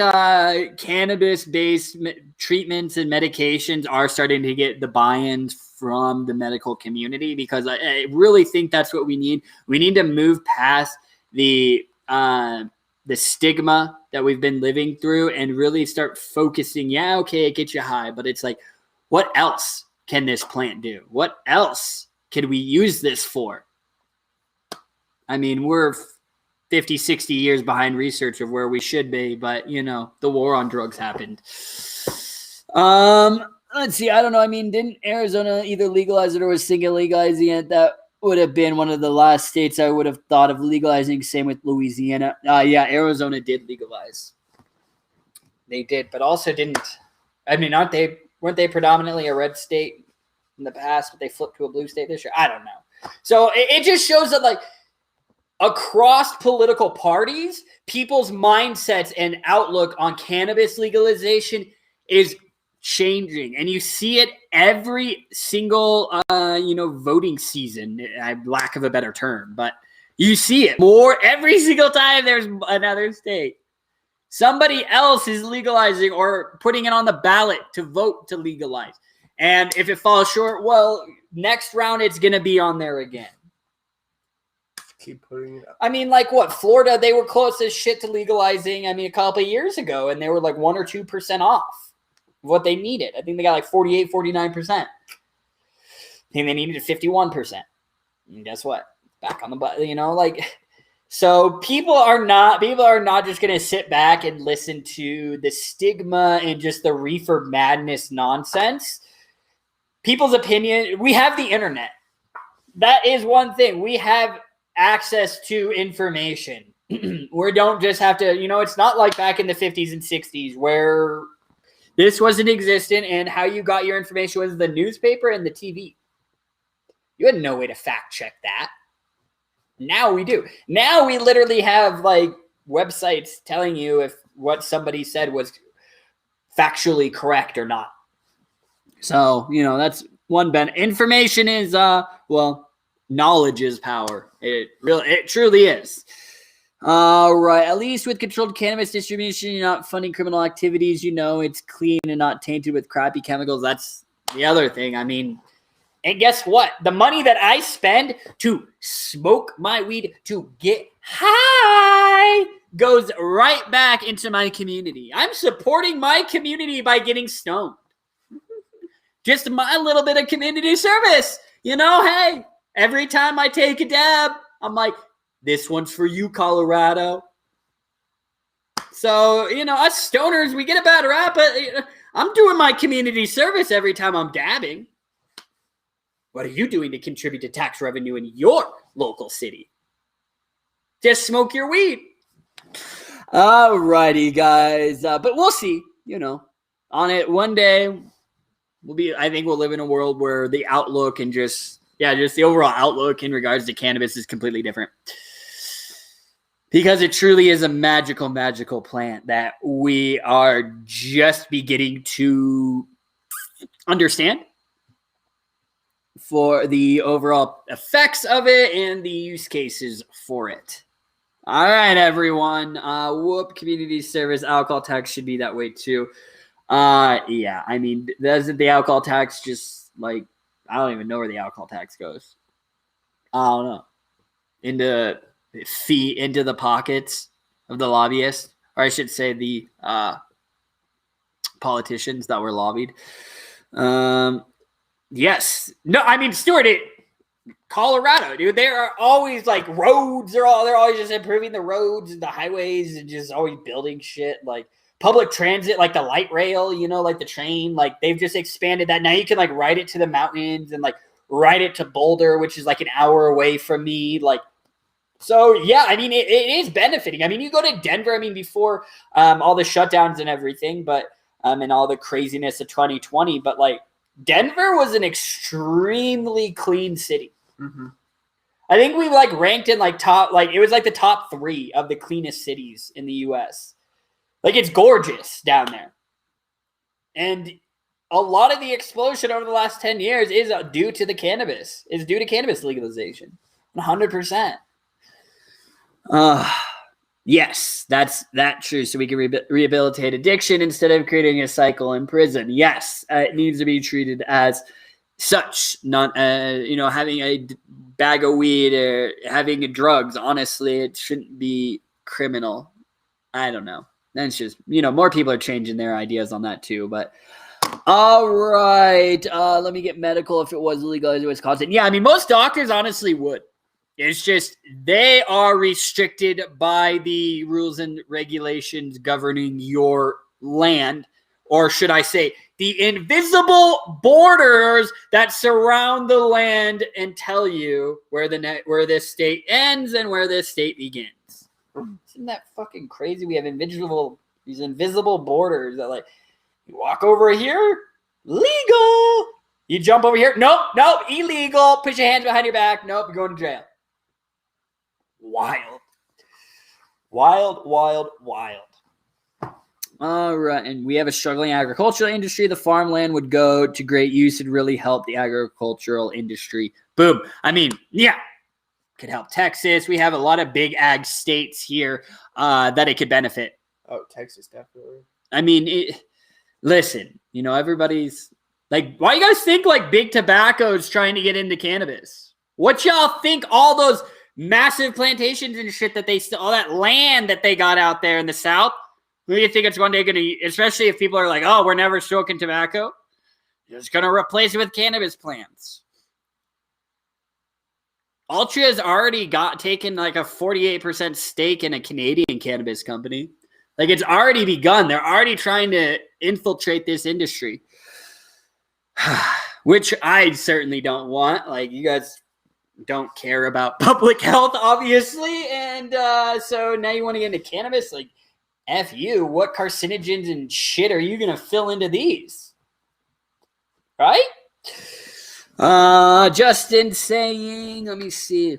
cannabis-based treatments and medications are starting to get the buy-ins from the medical community, because I really think that's what we need. We need to move past the stigma that we've been living through and really start focusing. Yeah, okay, it gets you high, but it's like, what else can this plant do? What else can we use this for? I mean, we're 50, 60 years behind research of where we should be, but the war on drugs happened. Let's see. I don't know. I mean, didn't Arizona either legalize it or was thinking legalizing it? That would have been one of the last states I would have thought of legalizing. Same with Louisiana. Yeah, Arizona did legalize. They did, but also didn't. I mean, weren't they predominantly a red state in the past, but they flipped to a blue state this year? I don't know. So it just shows that like, across political parties, people's mindsets and outlook on cannabis legalization is changing. And you see it every single, voting season, lack of a better term, but you see it more every single time there's another state. Somebody else is legalizing or putting it on the ballot to vote to legalize. And if it falls short, well, next round it's going to be on there again. Keep putting it up. I mean, like what? Florida, they were close as shit to legalizing, a couple of years ago, and they were like 1 or 2% off of what they needed. I think they got like 48, 49%. I think they needed 51%. And guess what? Back on the butt, so people are not just going to sit back and listen to the stigma and just the reefer madness nonsense. People's opinion, we have the internet. That is one thing. We have access to information. We don't just have to, it's not like back in the 50s and 60s where this wasn't existent and how you got your information was the newspaper and the TV. You had no way to fact check that. Now we do. Now we literally have like websites telling you if what somebody said was factually correct or not. So, that's one benefit. Information is, knowledge is power. It truly is. All right. At least with controlled cannabis distribution, you're not funding criminal activities. It's clean and not tainted with crappy chemicals. That's the other thing. I mean, and guess what? The money that I spend to smoke my weed to get high goes right back into my community. I'm supporting my community by getting stoned. Just my little bit of community service. Hey, every time I take a dab, I'm like, this one's for you, Colorado. So, us stoners, we get a bad rap, but I'm doing my community service every time I'm dabbing. What are you doing to contribute to tax revenue in your local city? Just smoke your weed. All righty, guys. But we'll see, on it one day. I think we'll live in a world where the outlook and just the overall outlook in regards to cannabis is completely different. Because it truly is a magical, magical plant that we are just beginning to understand for the overall effects of it and the use cases for it. All right, everyone. Community service, alcohol tax should be that way too. Yeah, I mean, doesn't the alcohol tax just like, I don't even know where the alcohol tax goes. I don't know. Into the pockets of the lobbyists, or I should say the politicians that were lobbied. Yes. No, I mean, Stuart, Colorado, dude, there are always like roads. They're always just improving the roads and the highways and just always building shit like public transit, like the light rail, like the train, like they've just expanded that. Now you can like ride it to the mountains and like ride it to Boulder, which is like an hour away from me. Like So, yeah, I mean, it is benefiting. I mean, you go to Denver, I mean, before all the shutdowns and everything, but and all the craziness of 2020, but like Denver was an extremely clean city. Mm-hmm. I think we like ranked in like top, like it was like the top 3 of the cleanest cities in the U.S. Like it's gorgeous down there. And a lot of the explosion over the last 10 years is due to cannabis legalization. 100%. Yes, that's true. So we can rehabilitate addiction instead of creating a cycle in prison. Yes, it needs to be treated as such, not having a bag of weed or having drugs. Honestly, it shouldn't be criminal. I don't know. That's just, more people are changing their ideas on that too. But all right, let me get medical. If it was legalized in Wisconsin, yeah, I mean most doctors honestly would. It's just they are restricted by the rules and regulations governing your land, or should I say, the invisible borders that surround the land and tell you where this state ends and where this state begins. Isn't that fucking crazy? We have these invisible borders that, like, you walk over here, legal. You jump over here, nope, illegal. Put your hands behind your back, nope, you're going to jail. Wild. All right, and we have a struggling agricultural industry. The farmland would go to great use and really help the agricultural industry. Boom. I mean, yeah, could help Texas. We have a lot of big ag states here that it could benefit. Oh, Texas, definitely. I mean, listen, everybody's like, why you guys think like big tobacco is trying to get into cannabis? What y'all think all those massive plantations and shit that all that land that they got out there in the South, who do you think it's one day going to, especially if people are like, oh, we're never smoking tobacco, just going to replace it with cannabis plants. Ultra has already taken like a 48% stake in a Canadian cannabis company. Like it's already begun. They're already trying to infiltrate this industry, which I certainly don't want. Like you guys don't care about public health, obviously. And so now you want to get into cannabis? Like, F you. What carcinogens and shit are you going to fill into these? Right? Justin saying, let me see.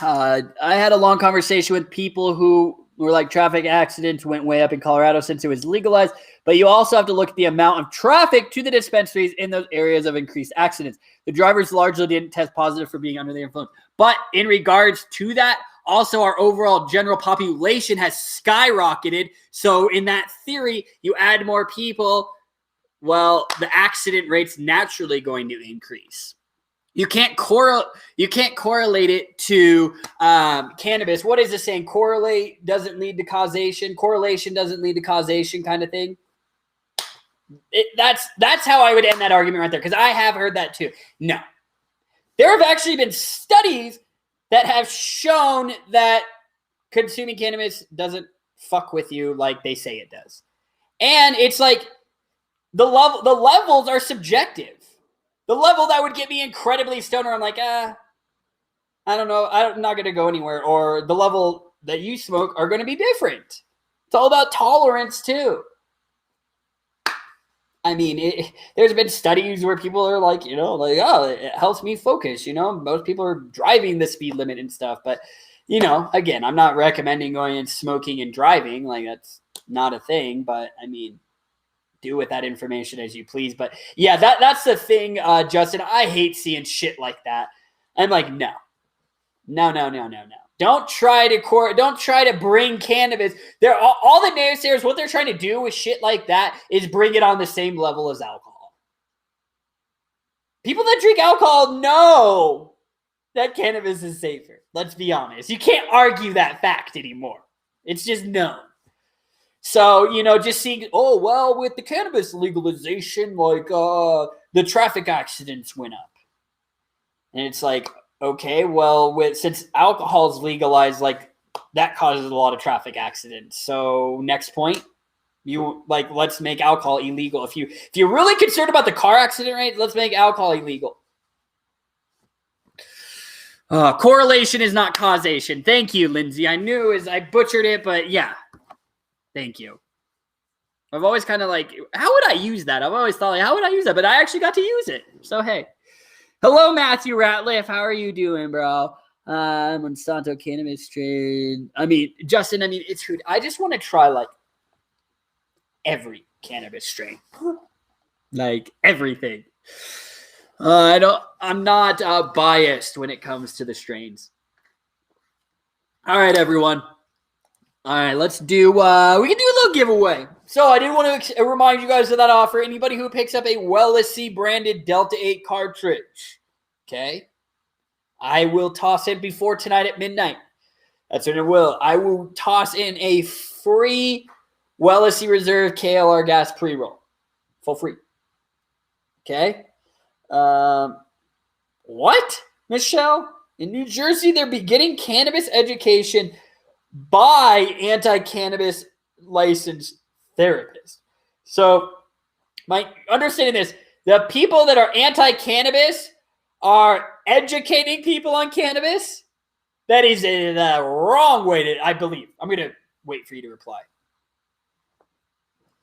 I had a long conversation with people who were like, traffic accidents went way up in Colorado since it was legalized. But you also have to look at the amount of traffic to the dispensaries in those areas of increased accidents. The drivers largely didn't test positive for being under the influence. But in regards to that, also our overall general population has skyrocketed. So in that theory, you add more people, well, the accident rate's naturally going to increase. You can't correlate it to cannabis. What is this saying? Correlate doesn't lead to causation. Correlation doesn't lead to causation, kind of thing. That's how I would end that argument right there, because I have heard that too. No. There have actually been studies that have shown that consuming cannabis doesn't fuck with you like they say it does. And it's like the levels are subjective. The level that would get me incredibly stoned, I'm like, I don't know, I'm not going to go anywhere. Or the level that you smoke are going to be different. It's all about tolerance too. I mean, there's been studies where people are like, oh, it helps me focus. Most people are driving the speed limit and stuff. But, again, I'm not recommending going and smoking and driving. Like, that's not a thing. But, I mean, do with that information as you please. But, yeah, that's the thing, Justin. I hate seeing shit like that. I'm like, no. Don't try to bring cannabis. All the naysayers, what they're trying to do with shit like that is bring it on the same level as alcohol. People that drink alcohol know that cannabis is safer. Let's be honest. You can't argue that fact anymore. It's just known. So, just seeing, with the cannabis legalization, like the traffic accidents went up. And it's like, okay, well, since alcohol is legalized, like that causes a lot of traffic accidents. So next point, let's make alcohol illegal. If you're really concerned about the car accident rate, let's make alcohol illegal. Correlation is not causation. Thank you, Lindsay. I knew I butchered it, but yeah. Thank you. I've always kind of like, how would I use that? I've always thought, like, how would I use that? But I actually got to use it. So, hey. Hello, Matthew Ratliff. How are you doing, bro? Monsanto cannabis strain. I mean, Justin, it's food. I just want to try, like, every cannabis strain. Like, everything. I'm not biased when it comes to the strains. All right, everyone. All right, let's do, we can do a little giveaway. So I did want to remind you guys of that offer. Anybody who picks up a Wellacy branded Delta-8 cartridge, okay, I will toss in before tonight at midnight. That's when it will. I will toss in a free Wellacy Reserve KLR gas pre-roll. Full free. Okay. What, Michelle? In New Jersey, they're beginning cannabis education by anti-cannabis licensed therapists. So, my understanding is the people that are anti-cannabis are educating people on cannabis. That is the wrong way to, I believe. I'm going to wait for you to reply.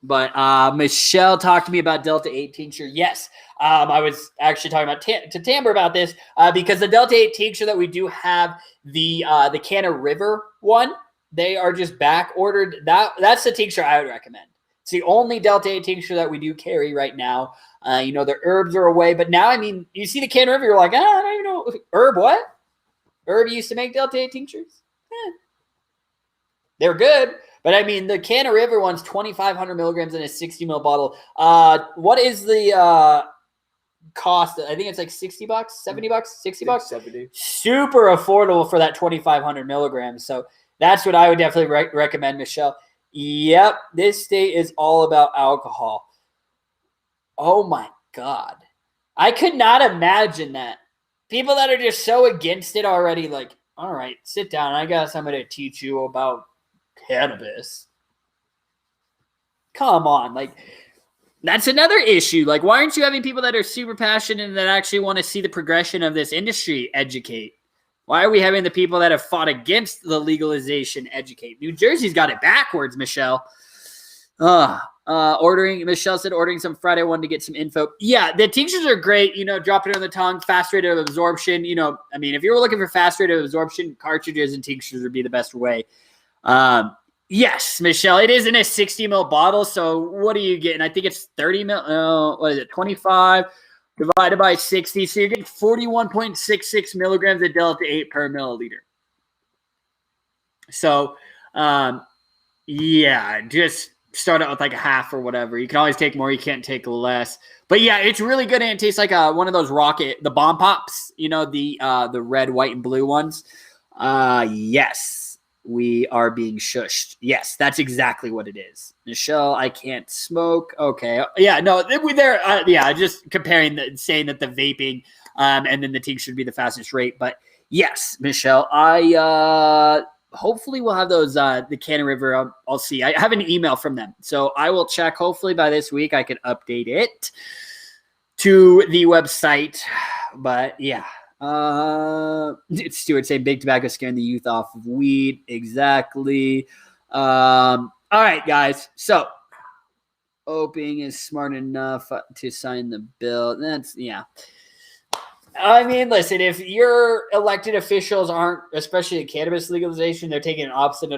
But Michelle talked to me about Delta-8 tincture. Yes, I was actually talking about to Tamber about this because the Delta-8 tincture that we do have, the Canna River one, they are just back ordered. That's the tincture I would recommend. It's the only Delta-8 tincture that we do carry right now. The herbs are away, but now, you see the Canna River, you're like, I don't even know. Herb what? Herb used to make Delta-8 tinctures? They're good. But the Canna River one's 2,500 milligrams in a 60 ml bottle. What is the cost? I think it's like $60, $70, $60. 70. Super affordable for that 2,500 milligrams. So that's what I would definitely recommend, Michelle. Yep, this state is all about alcohol. Oh my God. I could not imagine that. People that are just so against it already, like, all right, sit down. I got somebody to teach you about cannabis. Come on, like, that's another issue. Like, why aren't you having people that are super passionate and that actually want to see the progression of this industry educate? Why are we having the people that have fought against the legalization educate? New Jersey's got it backwards, Michelle. Michelle said ordering some Friday one to get some info. Yeah, the tinctures are great. Drop it on the tongue, fast rate of absorption. If you were looking for fast rate of absorption, cartridges and tinctures would be the best way. Yes, Michelle, it is in a 60 ml bottle. So what are you getting? I think it's 30 mil. What is it? 25 divided by 60. So you're getting 41.66 milligrams of Delta-8 per milliliter. So, yeah, just start out with like a half or whatever. You can always take more. You can't take less. But yeah, it's really good. And it tastes like one of those the bomb pops, the red, white, and blue ones. Yes. We are being shushed. Yes, that's exactly what it is. Michelle, I can't smoke. Okay. Yeah, no, just saying that the vaping and then the tincture should be the fastest rate. But yes, Michelle, I hopefully we'll have those, the Canna River. I'll see. I have an email from them. So I will check. Hopefully by this week I can update it to the website. But yeah. It's Stuart saying big tobacco scaring the youth off of weed. Exactly. All right, guys. So Oping is smart enough to sign the bill. Yeah. Listen, if your elected officials aren't, especially in cannabis legalization, they're taking an opposite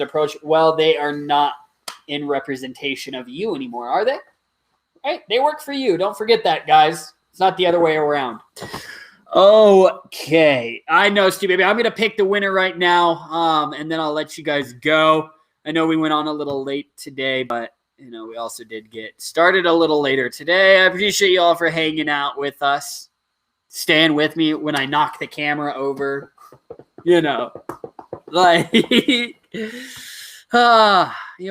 approach. Well, they are not in representation of you anymore, are they? Right? They work for you. Don't forget that, guys. It's not the other way around. Okay. I know, Stu Baby. I'm going to pick the winner right now, and then I'll let you guys go. I know we went on a little late today, but, we also did get started a little later today. I appreciate you all for hanging out with us, staying with me when I knock the camera over. You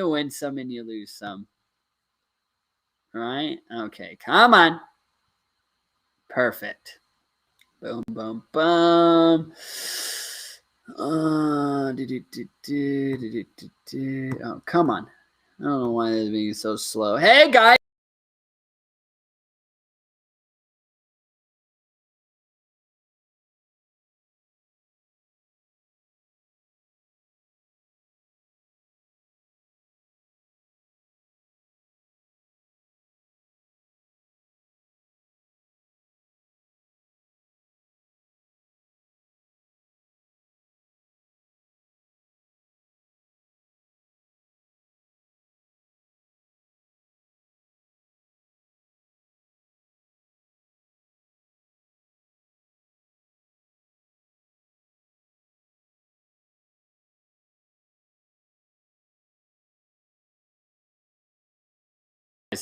win some and you lose some. All right? Okay. Come on. Perfect. Boom, boom, boom. Oh, come on. I don't know why this is being so slow. Hey, guys.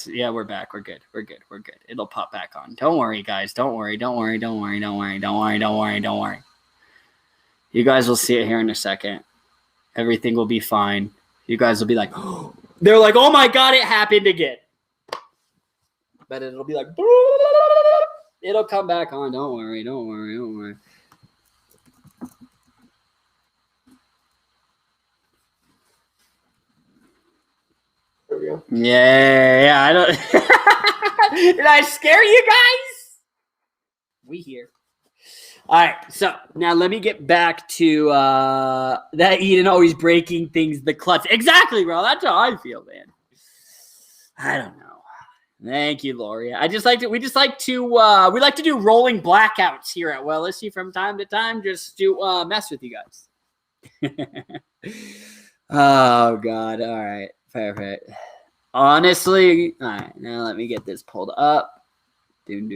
Yeah, we're back. We're good. We're good. We're good. It'll pop back on. Don't worry, guys. Don't worry. Don't worry. Don't worry. Don't worry. Don't worry. Don't worry. Don't worry. You guys will see it here in a second. Everything will be fine. You guys will be like, oh. They're like, oh my God, it happened again. But it'll be like, it'll come back on. Don't worry. Don't worry. Don't worry. There we go. Yeah, I don't. Did I scare you guys? We here. All right, so now let me get back to that Eden always breaking things, the klutz. Exactly, bro. That's how I feel, man. I don't know. Thank you, Lori. We like to do rolling blackouts here at Wellesley from time to time just to mess with you guys. Oh, God. All right. Perfect. Honestly, all right. Now let me get this pulled up. Do. Do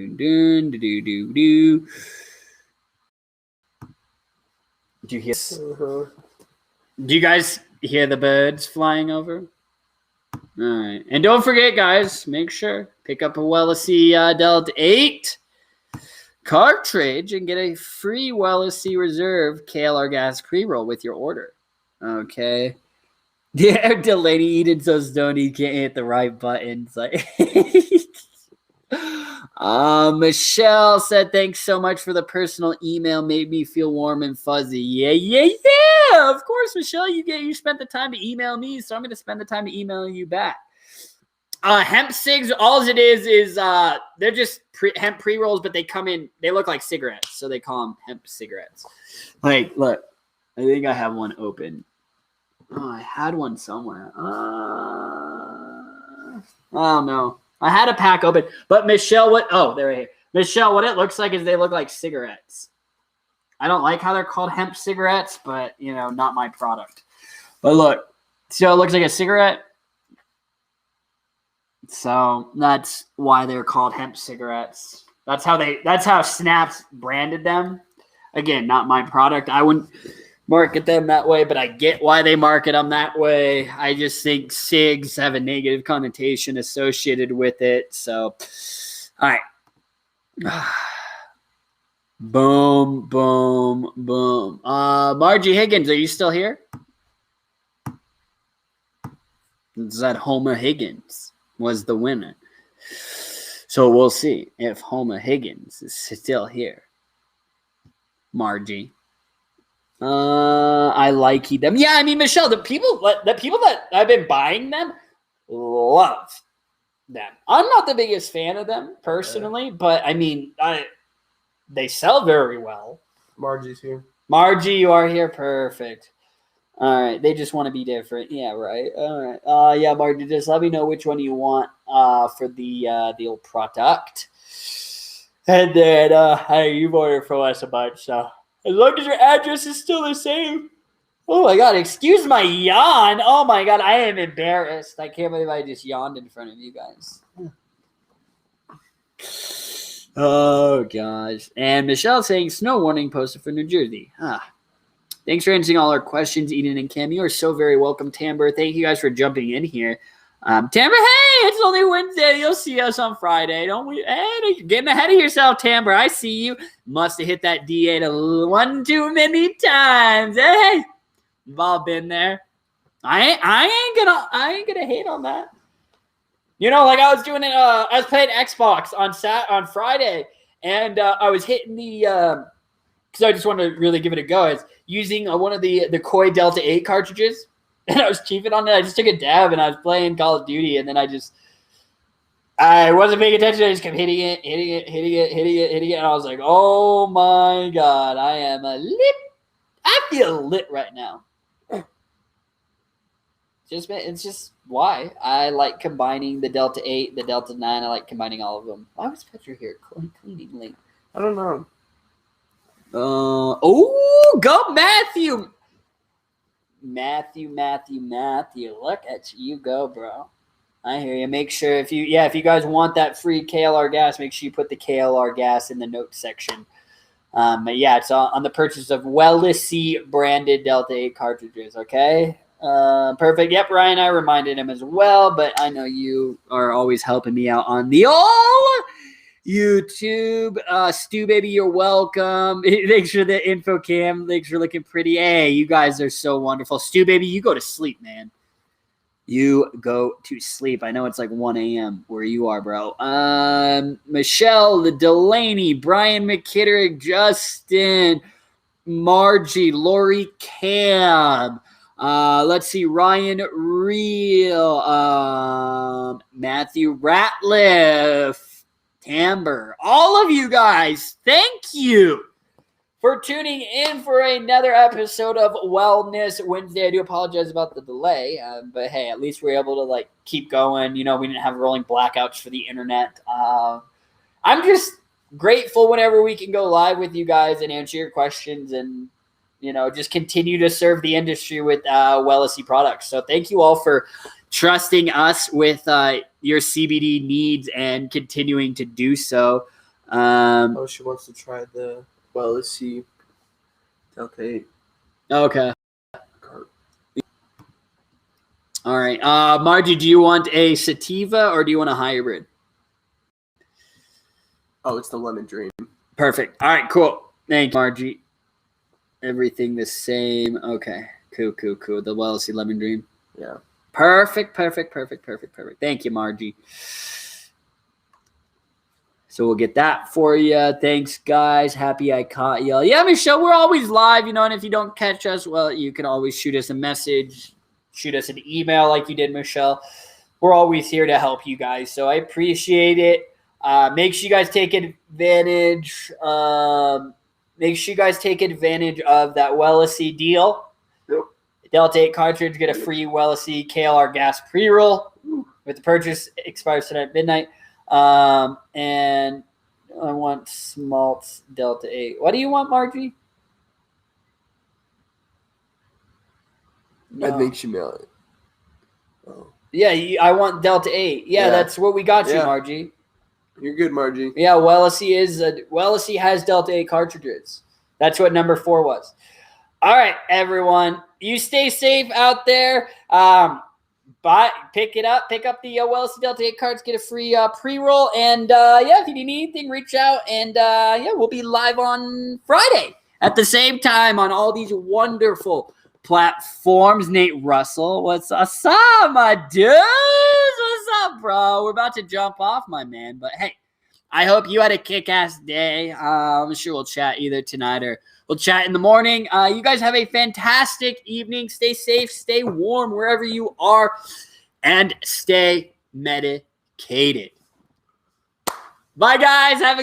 you hear? Do you guys hear the birds flying over? All right. And don't forget, guys, make sure pick up a Wellesley Delta-8 cartridge and get a free Wellesley Reserve KLR gas pre-roll with your order. Okay. Yeah, Delaney eating so stoned he can't hit the right buttons. Like, Michelle said, "Thanks so much for the personal email. Made me feel warm and fuzzy." Yeah. Of course, Michelle, you spent the time to email me, so I'm going to spend the time to email you back. Hemp Cigs, all it is they're just hemp pre-rolls, but they look like cigarettes, so they call them hemp cigarettes. Like, look, I think I have one open. Oh, I had one somewhere. Oh, no. I had a pack open. But Michelle, they're right here. Michelle, what it looks like is they look like cigarettes. I don't like how they're called hemp cigarettes, but, not my product. But look, see how it looks like a cigarette? So that's why they're called hemp cigarettes. That's how Snaps branded them. Again, not my product. I wouldn't market them that way, but I get why they market them that way. I just think cigs have a negative connotation associated with it. So, all right. Boom. Margie Higgins, are you still here? Is that Homer Higgins was the winner? So we'll see if Homer Higgins is still here. Margie. I like them. Yeah, I mean, Michelle, the people that I've been buying them love them. I'm not the biggest fan of them personally, but I mean, they sell very well. Margie's here. Margie, you are here. Perfect. All right. They just want to be different. Yeah, right. All right. Yeah, Margie, just let me know which one you want for the old product. And then you've ordered from us a bunch, so as long as your address is still the same. Oh, my God. Excuse my yawn. Oh, my God. I am embarrassed. I can't believe I just yawned in front of you guys. Oh, gosh. And Michelle saying, snow warning posted for New Jersey. Thanks for answering all our questions, Eden and Cam. You are so very welcome, Tamber. Thank you guys for jumping in here. Tamber, hey, it's only Wednesday. You'll see us on Friday. Don't we? Hey, you're getting ahead of yourself, Tamber. I see you. Must have hit that D8 one too many times. Hey, we've all been there. I ain't gonna hate on that. Like I was doing it. I was playing Xbox on Friday, and I was hitting the because I just wanted to really give it a go. I was using one of the Koi Delta-8 cartridges. And I was cheaping on it. I just took a dab, and I was playing Call of Duty, and then I wasn't paying attention. I just kept hitting it, and I was like, oh, my God, I am lit. I feel lit right now. It's just why. I like combining the Delta-8, the Delta-9. I like combining all of them. Why was Petra here? Cleaning link. I don't know. Go Matthew. Matthew. Look at you go, bro. I hear you. Make sure if you guys want that free KLR gas, make sure you put the KLR gas in the notes section. But yeah, it's on the purchase of Wellesley branded Delta-8 cartridges. Okay. Perfect. Yep, Ryan, I reminded him as well, but I know you are always helping me out on the all YouTube. Stu, baby, you're welcome. Thanks for the info, Cam. Thanks for looking pretty. Hey, you guys are so wonderful. Stu, baby, you go to sleep, man. You go to sleep. I know it's like 1 a.m. where you are, bro. Michelle, the Delaney, Brian McKitterick, Justin, Margie, Lori Cam. Let's see, Ryan Reel, Matthew Ratliff, Amber. All of you guys, thank you for tuning in for another episode of Wellness Wednesday. I do apologize about the delay, but hey, at least we're able to like keep going. You know, we didn't have rolling blackouts for the internet. I'm just grateful whenever we can go live with you guys and answer your questions and, you know, just continue to serve the industry with Wellnessy products. So thank you all for trusting us with your CBD needs and continuing to do so. She wants to try the Wellnessy Delta-9. Okay. All right. Margie, do you want a sativa or do you want a hybrid? Oh, it's the lemon dream. Perfect. All right, cool. Thank you, Margie. Everything the same. Okay. Cool. The Wellnessy Lemon Dream. Yeah. Perfect. Thank you, Margie. So we'll get that for you. Thanks, guys. Happy I caught y'all. Yeah, Michelle, we're always live, you know, and if you don't catch us, well, you can always shoot us a message, shoot us an email like you did, Michelle. We're always here to help you guys, so I appreciate it. Make sure you guys take advantage. Make sure you guys take advantage of that Wellnessy deal. Yep. Delta-8 cartridge, get a free Wellnessy KLR gas pre-roll with the purchase. Expires tonight at midnight. And I want Smaltz Delta-8. What do you want, Margie? No. I think she mailed it. Oh. Yeah, I want Delta-8. Yeah, that's what we got you, Margie. You're good, Margie. Yeah, Wellnessy has Delta-8 cartridges. That's what number 4 was. All right, everyone. You stay safe out there. Pick up the Wellnessy Delta-8 cards, get a free pre-roll. And, if you need anything, reach out. And, we'll be live on Friday at the same time on all these wonderful platforms. Nate Russell, what's up, my dudes? What's up, bro? We're about to jump off, my man. But, hey, I hope you had a kick-ass day. I'm sure we'll chat either tonight or we'll chat in the morning. You guys have a fantastic evening. Stay safe, stay warm wherever you are, and stay medicated. Bye, guys. Have a